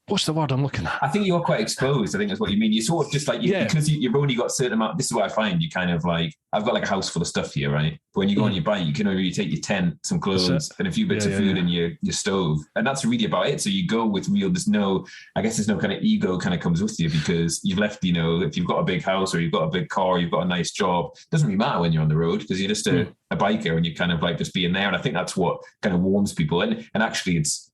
what's the word I'm looking at? I think you're quite exposed. I think that's what you mean. You're sort of just like, because you've only got a certain amount. This is what I find. You kind of like, I've got like a house full of stuff here, right? But when you go on your bike, you can only take your tent, some clothes, and a few bits of food and your stove. And that's really about it. So you go with there's no kind of ego kind of comes with you, because you've left, if you've got a big house or you've got a big car, or you've got a nice job, it doesn't really matter when you're on the road, because you're just a biker and you're kind of like just being there. And I think that's what kind of warms people. And actually it's,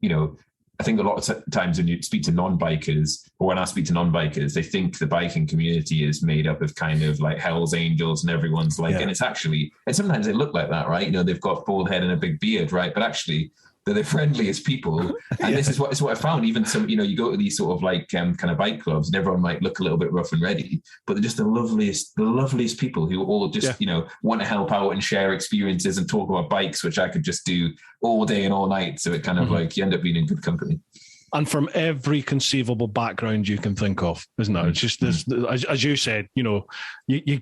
I think a lot of times when you speak to non-bikers, or when I speak to non-bikers, they think the biking community is made up of kind of like Hell's Angels and everyone's like, and it's actually, and sometimes they look like that, right? They've got bald head and a big beard, right? But actually they're the friendliest people. And this is what I found. Even some, you go to these sort of like kind of bike clubs and everyone might look a little bit rough and ready, but they're just the loveliest people who all just, want to help out and share experiences and talk about bikes, which I could just do all day and all night. So it kind of like, you end up being in good company. And from every conceivable background you can think of, isn't it? It's just this, as you said, you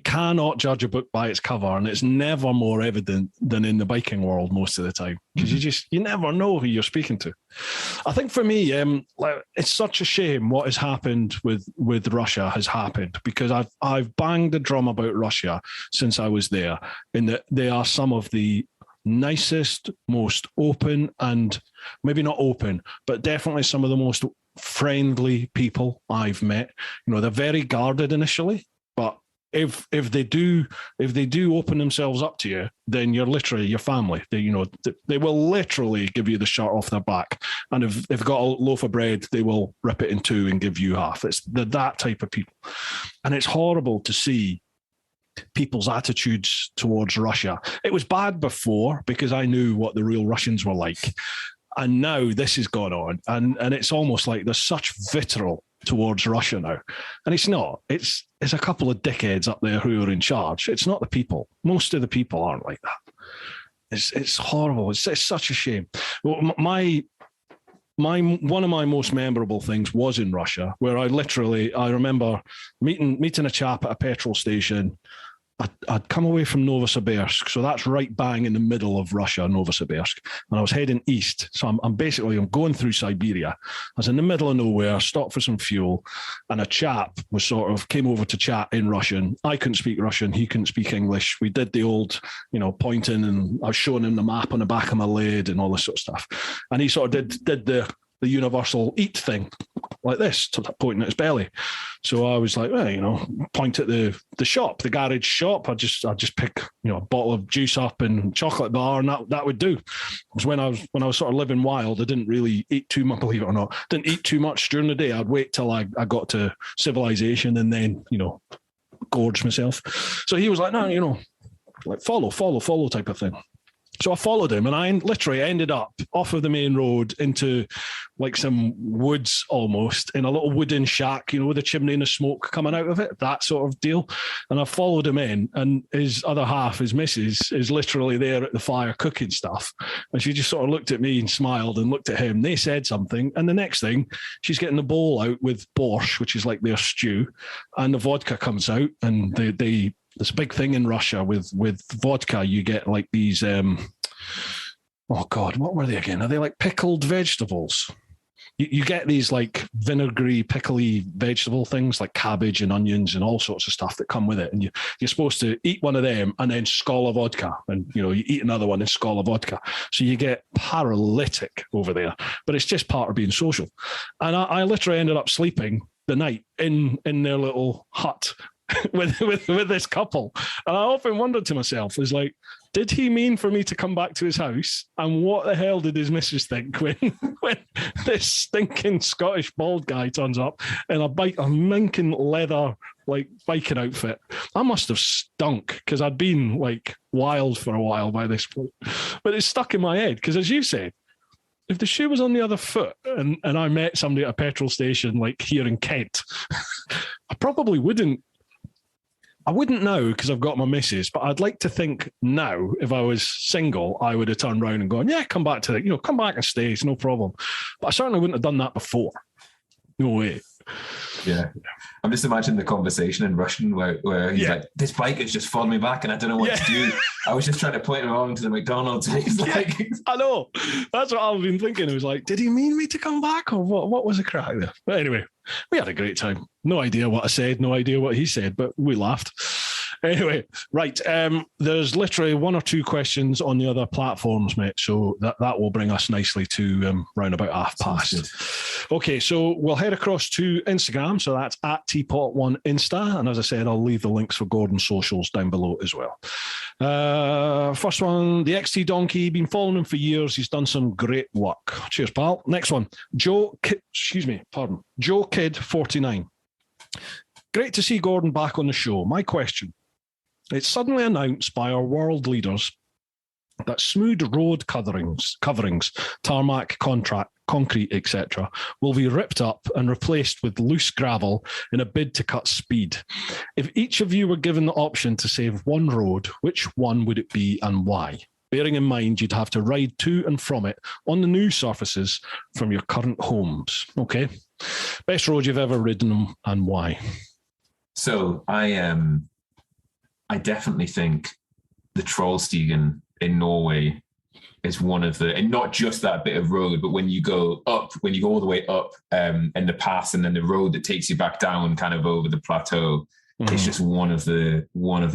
cannot judge a book by its cover, and it's never more evident than in the biking world most of the time, because you never know who you're speaking to. I think for me, it's such a shame what has happened with Russia has happened, because I've banged the drum about Russia since I was there, in that they are some of the nicest, most open, and maybe not open, but definitely some of the most friendly people I've met. They're very guarded initially, but if they do open themselves up to you, then you're literally your family. They will literally give you the shirt off their back, and if they've got a loaf of bread, they will rip it in two and give you half. They're that type of people, and it's horrible to see people's attitudes towards Russia. It was bad before, because I knew what the real Russians were like. And now this has gone on, and it's almost like there's such vitriol towards Russia now. And it's not. It's a couple of dickheads up there who are in charge. It's not the people. Most of the people aren't like that. It's horrible. It's such a shame. Well, one of my most memorable things was in Russia, where I remember meeting a chap at a petrol station. I'd come away from Novosibirsk, so that's right bang in the middle of Russia, Novosibirsk, and I was heading east. So I'm going through Siberia. I was in the middle of nowhere, stopped for some fuel, and a chap came over to chat in Russian. I couldn't speak Russian, he couldn't speak English. We did the old, pointing, and I was showing him the map on the back of my lid and all this sort of stuff. And he sort of did the universal eat thing, like this, pointing at his belly. So I was like, point at the shop, the garage shop. I just pick, a bottle of juice up and chocolate bar, and that would do. Because when I was sort of living wild, I didn't really eat too much, believe it or not. Didn't eat too much during the day. I'd wait till I got to civilization and then, gorge myself. So he was like, no, like follow type of thing. So I followed him, and I literally ended up off of the main road into like some woods almost, in a little wooden shack, with a chimney and the smoke coming out of it, that sort of deal. And I followed him in, and his other half, his missus, is literally there at the fire cooking stuff. And she just sort of looked at me and smiled and looked at him. They said something, and the next thing, she's getting the bowl out with borscht, which is like their stew, and the vodka comes out, and there's a big thing in Russia with vodka. You get like these, oh God, what were they again? Are they like pickled vegetables? You get these like vinegary, pickly vegetable things like cabbage and onions and all sorts of stuff that come with it. And you're supposed to eat one of them and then skål of vodka. And, you eat another one and skål of vodka. So you get paralytic over there. But it's just part of being social. And I literally ended up sleeping the night in their little hut with this couple. And I often wondered to myself, is like, did he mean for me to come back to his house? And what the hell did his missus think when this stinking Scottish bald guy turns up in a minking leather like biking outfit? I must have stunk, because I'd been like wild for a while by this point. But it's stuck in my head, because as you said, if the shoe was on the other foot and I met somebody at a petrol station like here in Kent, I probably wouldn't. I wouldn't know, because I've got my missus, but I'd like to think now, if I was single, I would have turned around and gone, yeah, come back to come back and stay, it's no problem. But I certainly wouldn't have done that before. No way. Yeah. I'm just imagining the conversation in Russian where he's like, this bike has just followed me back and I don't know what to do. I was just trying to point him on to the McDonald's. And he's like, I know. That's what I've been thinking. It was like, did he mean me to come back or what? What was the crack there? But anyway, we had a great time. No idea what I said, no idea what he said, but we laughed. Anyway, right. There's literally one or two questions on the other platforms, mate. So that will bring us nicely to round about 1:30. Okay, so we'll head across to Instagram. So that's at TeapotOne Insta. And as I said, I'll leave the links for Gordon's socials down below as well. First one, the XT Donkey. Been following him for years. He's done some great work. Cheers, pal. Next one, Joe Kid 49. Great to see Gordon back on the show. My question. It's suddenly announced by our world leaders that smooth road coverings, tarmac, concrete, etc., will be ripped up and replaced with loose gravel in a bid to cut speed. If each of you were given the option to save one road, which one would it be and why? Bearing in mind you'd have to ride to and from it on the new surfaces from your current homes. Okay. Best road you've ever ridden and why? So I definitely think the Trollstigen in Norway is one of the, and not just that bit of road, but when you go all the way up and the pass and then the road that takes you back down kind of over the plateau, it's just one of the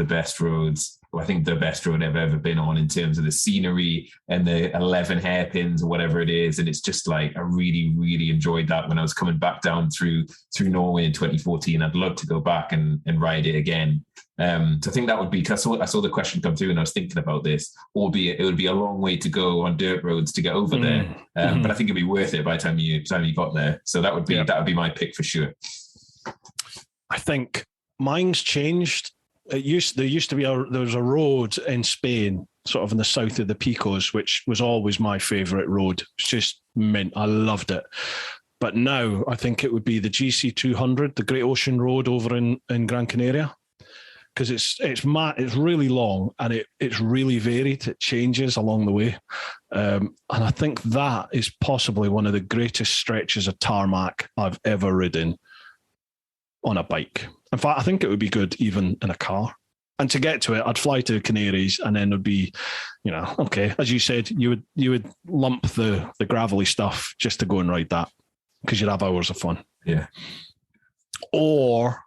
best roads. I think the best road I've ever been on in terms of the scenery and the 11 hairpins or whatever it is. And it's just like, I really, really enjoyed that when I was coming back down through Norway in 2014. I'd love to go back and ride it again. So I think that would be, because I saw the question come through and I was thinking about this, albeit it would be a long way to go on dirt roads to get over there. But I think it'd be worth it by the time you got there. So that would be my pick for sure. I think mine's changed. There used to be there was a road in Spain, sort of in the south of the Picos, which was always my favourite road. It's just mint. I loved it. But now I think it would be the GC 200, the Great Ocean Road over in Gran Canaria, because it's really long and it's really varied. It changes along the way. And I think that is possibly one of the greatest stretches of tarmac I've ever ridden on a bike. In fact, I think it would be good even in a car. And to get to it, I'd fly to the Canaries and then it'd be, okay, as you said, you would lump the gravelly stuff just to go and ride that because you'd have hours of fun. Yeah. Or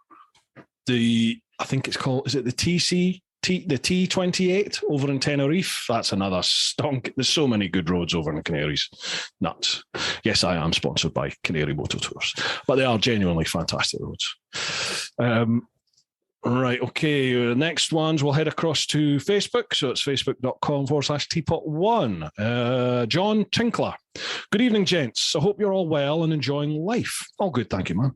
I think it's called, is it the T28 over in Tenerife? That's another stonk. There's so many good roads over in the Canaries. Nuts. Yes, I am sponsored by Canary Motor Tours, but they are genuinely fantastic roads. Right, okay. The next ones, we'll head across to Facebook. So it's facebook.com/TeapotOne. John Tinkler. Good evening, gents. I hope you're all well and enjoying life. All good, thank you, man.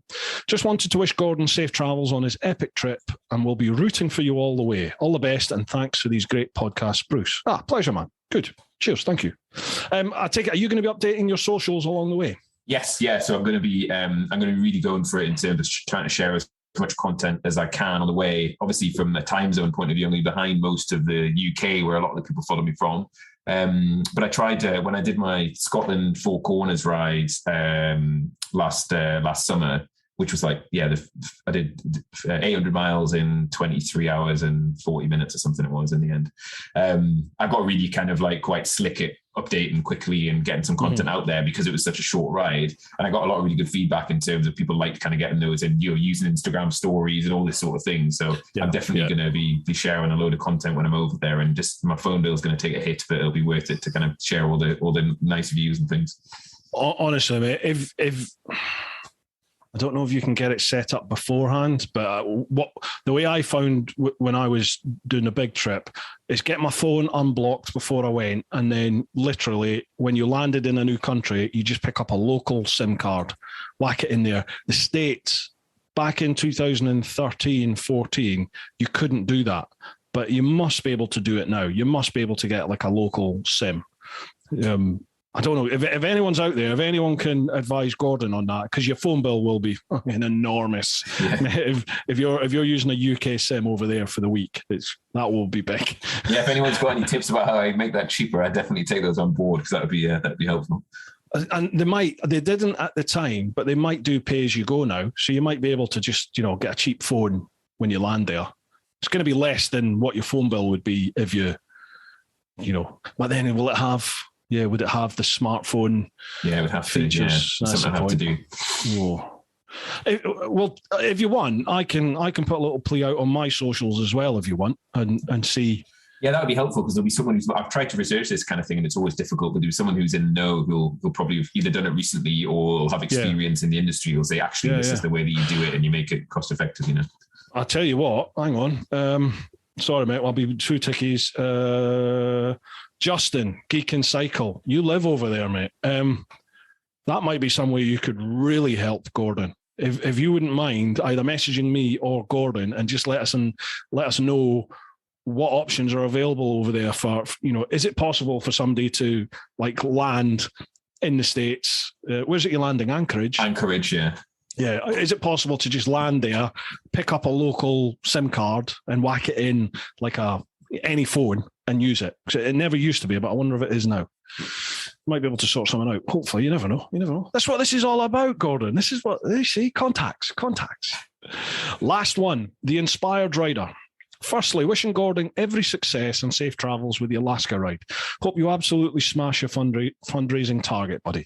Just wanted to wish Gordon safe travels on his epic trip and we'll be rooting for you all the way. All the best and thanks for these great podcasts, Bruce. Pleasure, man. Good. Cheers, thank you. I take it, are you going to be updating your socials along the way? Yes, yeah. So I'm going to be really going for it in terms of trying to share as much content as I can on the way. Obviously, from a time zone point of view, I'm only behind most of the UK where a lot of the people follow me from. But I tried when I did my Scotland Four Corners ride last summer, which was like, I did 800 miles in 23 hours and 40 minutes or something it was in the end. I got really kind of like quite slick at updating quickly and getting some content out there because it was such a short ride. And I got a lot of really good feedback in terms of people like kind of getting those and using Instagram stories and all this sort of thing. So I'm definitely going to be sharing a load of content when I'm over there, and just my phone bill is going to take a hit, but it'll be worth it to kind of share all the nice views and things. Honestly, mate, if I don't know if you can get it set up beforehand, but the way I found when I was doing a big trip is get my phone unblocked before I went, and then literally when you landed in a new country, you just pick up a local SIM card, whack it in there. The States, back in 2013-14, you couldn't do that, but you must be able to do it now. You must be able to get like a local SIM. I don't know if anyone's out there, if anyone can advise Gordon on that, because your phone bill will be enormous. Yeah. If you're using a UK SIM over there for the week, that will be big. Yeah, if anyone's got any tips about how I make that cheaper, I definitely take those on board because that'd be helpful. And they didn't at the time, but they might do pay as you go now. So you might be able to just, get a cheap phone when you land there. It's going to be less than what your phone bill would be if but then would it have the smartphone? Yeah, it would have features. To, something I have to do. Oh. Well, if you want, I can put a little plea out on my socials as well if you want, and see. Yeah, that would be helpful because there'll be someone I've tried to research this kind of thing and it's always difficult, but there's someone who's in the know who'll probably have either done it recently or have experience in the industry or say, actually, this is the way that you do it and you make it cost effective, I'll tell you what, hang on. Sorry, mate, I'll be 2 tickies. Justin, Geek and Cycle, you live over there, mate. That might be some way you could really help Gordon. If you wouldn't mind either messaging me or Gordon and just let us know what options are available over there for, is it possible for somebody to land in the States? Where's it you're landing? Anchorage? Anchorage, yeah. Yeah. Is it possible to just land there, pick up a local SIM card and whack it in any phone and use it? Because it never used to be, but I wonder if it is now. Might be able to sort something out. Hopefully, you never know. That's what this is all about, Gordon. This is what they see. Contacts. Last one, the Inspired Rider. Firstly, wishing Gordon every success and safe travels with the Alaska ride. Hope you absolutely smash your fundraising target, buddy.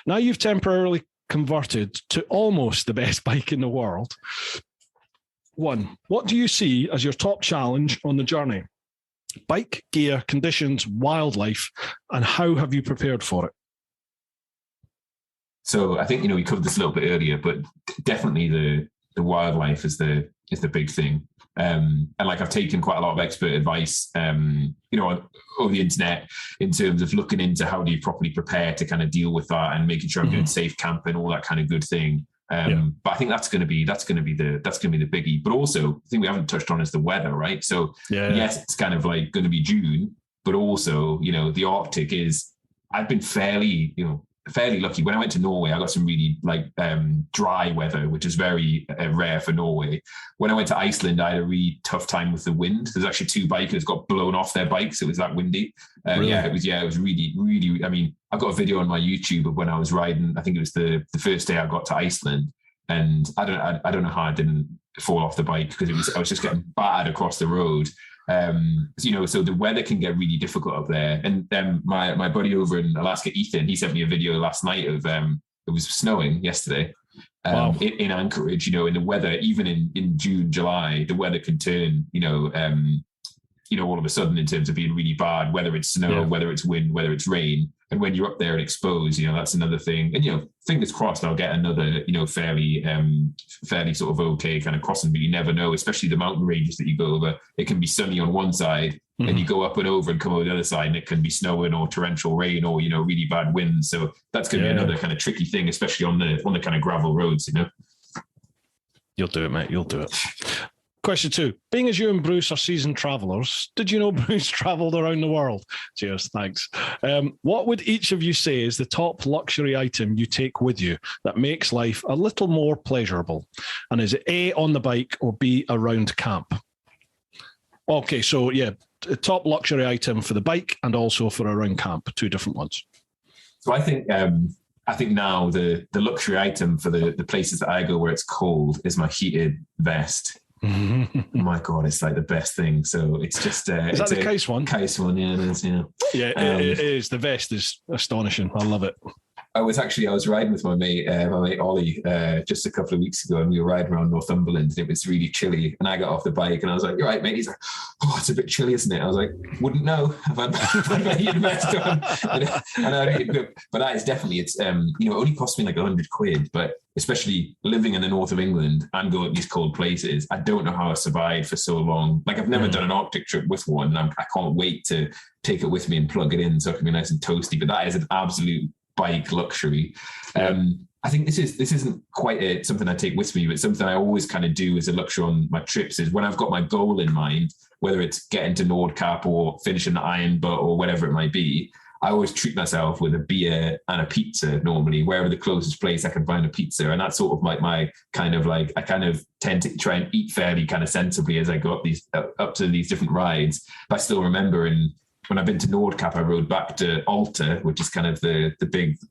Now you've temporarily converted to almost the best bike in the world. 1, what do you see as your top challenge on the journey? Bike, gear, conditions, wildlife, and how have you prepared for it? So I think, we covered this a little bit earlier, but definitely the wildlife is the big thing. And I've taken quite a lot of expert advice, over the internet in terms of looking into how do you properly prepare to kind of deal with that and making sure I'm doing safe camping, all that kind of good thing. But I think that's going to be the biggie. But also, the thing we haven't touched on is the weather, right? So yes, it's kind of going to be June, but also, the Arctic is. I've been fairly lucky. When I went to Norway, I got some really dry weather, which is very rare for Norway. When I went to Iceland, I had a really tough time with the wind. There's actually 2 bikers got blown off their bikes. It was that windy. Really? It was really, really. I mean, I've got a video on my YouTube of when I was riding. I think it was the first day I got to Iceland, and I don't know how I didn't fall off the bike because I was just getting battered across the road. So the weather can get really difficult up there. And my buddy over in Alaska, Ethan, he sent me a video last night of it was snowing yesterday in Anchorage. In the weather, even in June, July, the weather can turn, all of a sudden in terms of being really bad, whether it's snow, whether it's wind, whether it's rain. And when you're up there and exposed, that's another thing. And, fingers crossed, I'll get another, fairly sort of okay kind of crossing, but you never know, especially the mountain ranges that you go over. It can be sunny on one side and you go up and over and come over the other side and it can be snowing or torrential rain or, really bad winds. So that's going to be another kind of tricky thing, especially on the kind of gravel roads, You'll do it, mate. You'll do it. Question 2. Being as you and Bruce are seasoned travellers, did you know Bruce travelled around the world? Cheers, thanks. What would each of you say is the top luxury item you take with you that makes life a little more pleasurable? And is it A, on the bike, or B, around camp? Okay, so the top luxury item for the bike and also for around camp, 2 different ones. So I think now the luxury item for the places that I go where it's cold is my heated vest. Oh my God, it's the best thing. So it's just is that the case one? Case one, yeah, it is. Yeah, it is. The vest is astonishing. I love it. I was riding with my mate Ollie, just a couple of weeks ago, and we were riding around Northumberland, and it was really chilly. And I got off the bike, and I was like, "You're right, mate." He's like, "Oh, it's a bit chilly, isn't it?" I was like, "Wouldn't know if I'd my heated vest on." But that is definitely it only cost me £100, but especially living in the north of England and going to these cold places, I don't know how I survived for so long. I've never done an Arctic trip with one, and I can't wait to take it with me and plug it in so it can be nice and toasty. But that is an absolute bike luxury. I think this isn't quite something I take with me, but something I always kind of do as a luxury on my trips is when I've got my goal in mind, whether it's getting to Nordkapp or finishing the Iron Butt or whatever it might be, I always treat myself with a beer and a pizza normally, wherever the closest place I can find a pizza. And that's sort of my kind of I kind of tend to try and eat fairly kind of sensibly as I go up to these different rides. But I still remember in when I've been to Nordkap, I rode back to Alta, which is kind of the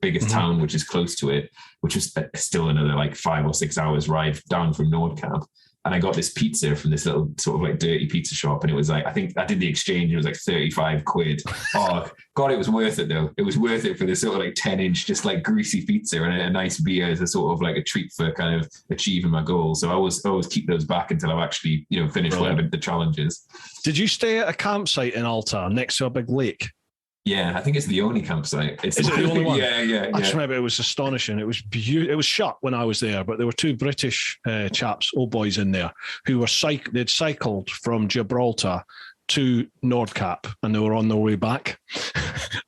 biggest town, which is close to it, which was still another like 5 or 6 hours ride down from Nordkap. And I got this pizza from this little sort of like dirty pizza shop. And it was like, I think I did the exchange. It was like 35 quid. Oh, God, it was worth it though. It was worth it for this sort of like 10-inch, just like greasy pizza and a nice beer as a sort of like a treat for kind of achieving my goal. So I always keep those back until I've actually, finished whatever the challenge is. Did you stay at a campsite in Alta next to a big lake? Yeah, I think it's the only campsite. Is it the only one? Yeah. I just remember it was astonishing. It was it was shut when I was there, but there were 2 British chaps, old boys in there, who were they'd cycled from Gibraltar to Nordkap, and they were on their way back,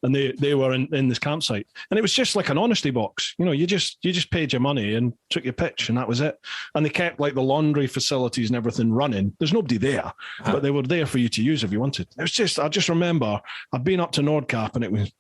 and they were in this campsite, and it was just like an honesty box. You just paid your money and took your pitch, and that was it. And they kept like the laundry facilities and everything running. There's nobody there, but they were there for you to use if you wanted. It was just, I just remember I'd been up to Nordkap and it was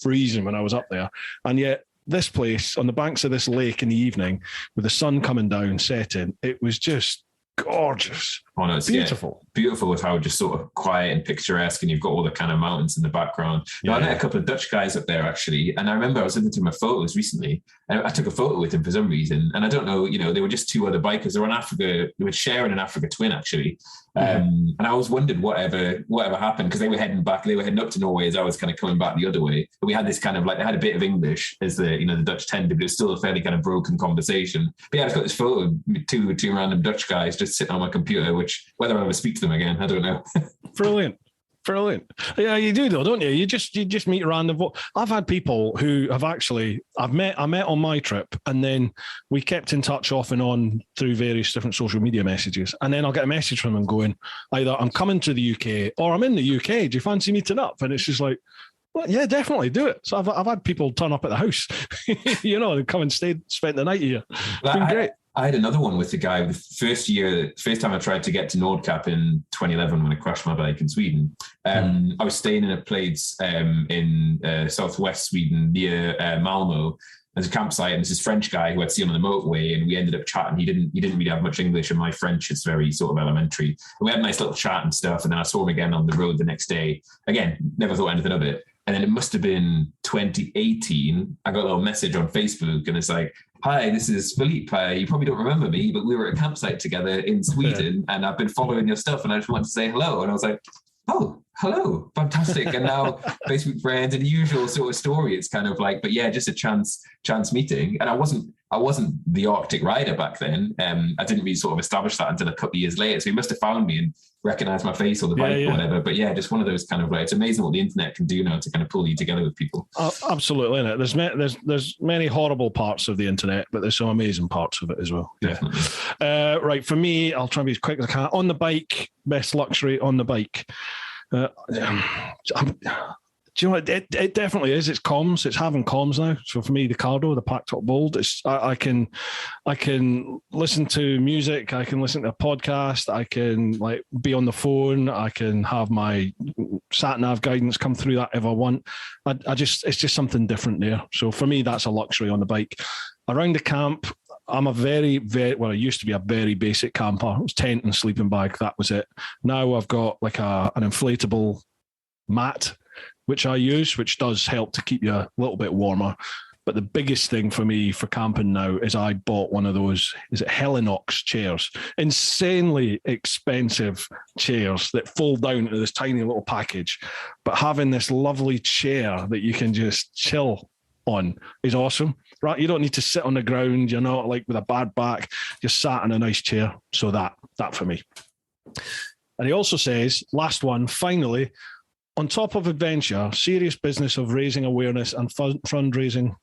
freezing when I was up there, and yet this place on the banks of this lake in the evening with the sun coming down, setting, it was just gorgeous. Oh, no, it's beautiful. Yeah, beautiful with how just sort of quiet and picturesque, and you've got all the kind of mountains in the background. I met a couple of Dutch guys up there actually, and I remember I was looking through my photos recently, and I took a photo with them for some reason, and I don't know, they were just 2 other bikers. They were in Africa. They were sharing an Africa Twin actually, and I always wondered whatever happened, because they were heading back. They were heading up to Norway as I was kind of coming back the other way. But we had this kind of like, they had a bit of English as the Dutch tend to, but it was still a fairly kind of broken conversation. But yeah, I just got this photo of two random Dutch guys just sitting on my computer, which whether I ever speak to them again, I don't know. Brilliant. Yeah, you do though, don't you? You just meet random. I've had people who have actually I met on my trip, and then we kept in touch off and on through various different social media messages, and then I'll get a message from them going, either I'm coming to the UK or I'm in the UK. Do you fancy meeting up? And it's just like, well, yeah, definitely do it. So I've had people turn up at the house, they come and spent the night here. It's been great. I had another one with the guy the first time I tried to get to Nordkap in 2011 when I crashed my bike in Sweden. I was staying in a place in southwest Sweden near Malmo. There's a campsite, and there's this French guy who I'd seen on the motorway, and we ended up chatting. He didn't really have much English, and my French is very sort of elementary. And we had a nice little chat and stuff, and then I saw him again on the road the next day. Again, never thought anything of it. And then it must have been 2018. I got a little message on Facebook, and it's like, "Hi, this is Philippe. You probably don't remember me, but we were at a campsite together in Sweden, and I've been following your stuff, and I just wanted to say hello." And I was like, "Oh, hello, fantastic!" And now Facebook friends, and the usual sort of story. It's kind of like, but yeah, just a chance meeting. And I wasn't the Arctic rider back then. I didn't really sort of establish that until a couple of years later. So he must have found me and recognized my face or the bike or whatever. But yeah, just one of those kind of like, it's amazing what the internet can do now to kind of pull you together with people. Absolutely, innit? There's many horrible parts of the internet, but there's some amazing parts of it as well. Definitely. Right, for me, I'll try and be as quick as I can. On the bike, best luxury on the bike. Do you know what? It definitely is. It's comms. It's having comms now. So for me, the Cardo, the Pack Top Bold, I can listen to music. I can listen to a podcast. I can like be on the phone. I can have my sat nav guidance come through that if I want. It's just something different there. So for me, that's a luxury on the bike. Around the camp, I'm a very, very, I used to be a very basic camper. It was tent and sleeping bag. That was it. Now I've got like an inflatable mat, which I use, which does help to keep you a little bit warmer. But the biggest thing for me for camping now is I bought one of those, is it Helinox chairs? Insanely expensive chairs that fold down into this tiny little package. But having this lovely chair that you can just chill on is awesome, right? You don't need to sit on the ground. You're not like with a bad back. You're sat in a nice chair. So that for me. And he also says, last one, finally, on top of adventure, serious business of raising awareness and fundraising.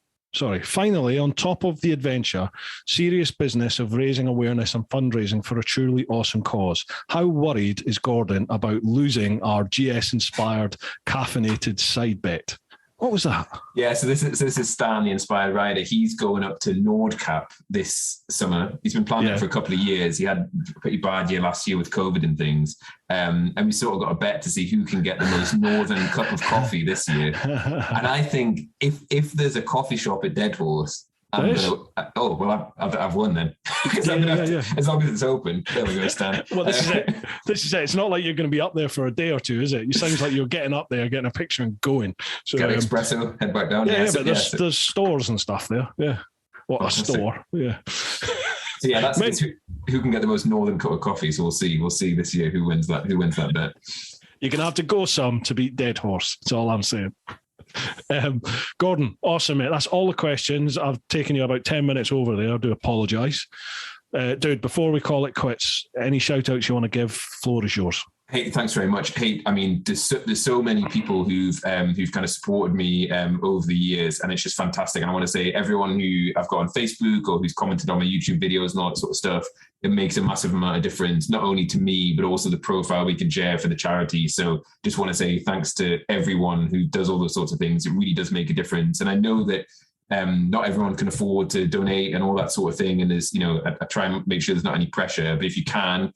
Finally, on top of the adventure, serious business of raising awareness and fundraising for a truly awesome cause. How worried is Gordon about losing our GS-inspired caffeinated side bet? What was that? Yeah, so this is Stan, the inspired rider. He's going up to Nordkap this summer. He's been planning for a couple of years. He had a pretty bad year last year with COVID and things. And we sort of got a bet to see who can get the most northern cup of coffee this year. And I think if there's a coffee shop at Deadhorse I've won then. As long as it's open. There we go, Stan. Well, this is it. This is it. It's not like you're going to be up there for a day or two, is it? It sounds like you're getting up there, getting a picture and going. So, get an espresso, head back down. But there's stores and stuff there. Yeah. What a store. Yeah. So that's who can get the most northern cup of coffee. So we'll see this year who wins that bet. You're going to have to go some to beat Dead Horse. That's all I'm saying. Gordon, awesome, mate. That's all the questions. I've taken you about 10 minutes over there. I do apologise. Dude, before we call it quits, any shout outs you want to give? Floor is yours. Hey, thanks very much. Hey, I mean, there's so many people who've kind of supported me over the years, and it's just fantastic. And I want to say everyone who I've got on Facebook or who's commented on my YouTube videos and all that sort of stuff, it makes a massive amount of difference, not only to me, but also the profile we can share for the charity. So just want to say thanks to everyone who does all those sorts of things. It really does make a difference. And I know that not everyone can afford to donate and all that sort of thing. And there's, I try and make sure there's not any pressure, but if you can,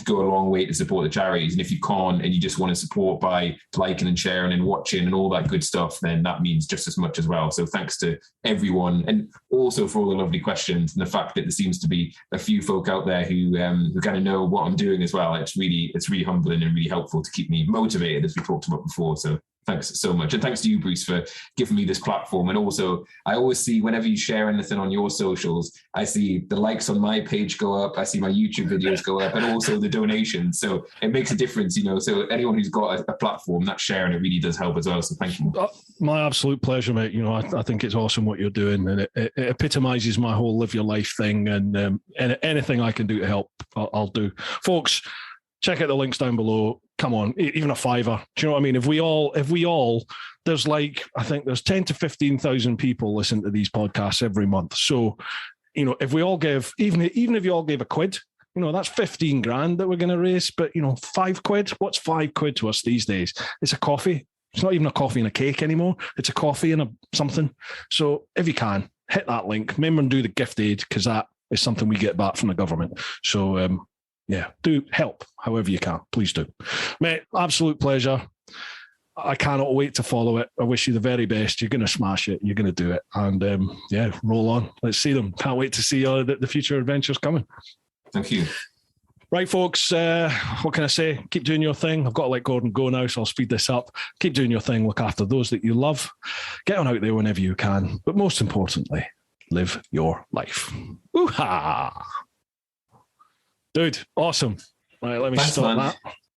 go a long way to support the charities. And if you can't and you just want to support by liking and sharing and watching and all that good stuff, then that means just as much as well. So thanks to everyone, and also for all the lovely questions and the fact that there seems to be a few folk out there who kind of know what I'm doing as well. It's really humbling and really helpful to keep me motivated, as we talked about before. So thanks so much. And thanks to you, Bruce, for giving me this platform. And also, I always see whenever you share anything on your socials, I see the likes on my page go up. I see my YouTube videos go up, and also the donations. So it makes a difference, So anyone who's got a platform, that sharing, it really does help as well. So thank you. My absolute pleasure, mate. I think it's awesome what you're doing, and it epitomizes my whole live your life thing. And anything I can do to help, I'll do. Folks, check out the links down below. Come on, even a $5. Do you know what I mean? If we all, there's I think there's 10 to 15,000 people listen to these podcasts every month. So, if we all give, even if you all gave £1, that's 15 grand that we're going to raise. But, £5, what's £5 to us these days? It's a coffee. It's not even a coffee and a cake anymore. It's a coffee and a something. So if you can, hit that link. Remember and do the gift aid, because that is something we get back from the government. So, do help however you can. Please do. Mate, absolute pleasure. I cannot wait to follow it. I wish you the very best. You're going to smash it. You're going to do it. And roll on. Let's see them. Can't wait to see the future adventures coming. Thank you. Right, folks, what can I say? Keep doing your thing. I've got to let Gordon go now, so I'll speed this up. Keep doing your thing. Look after those that you love. Get on out there whenever you can. But most importantly, live your life. Woo-ha! Dude, awesome. Right, let me stop that.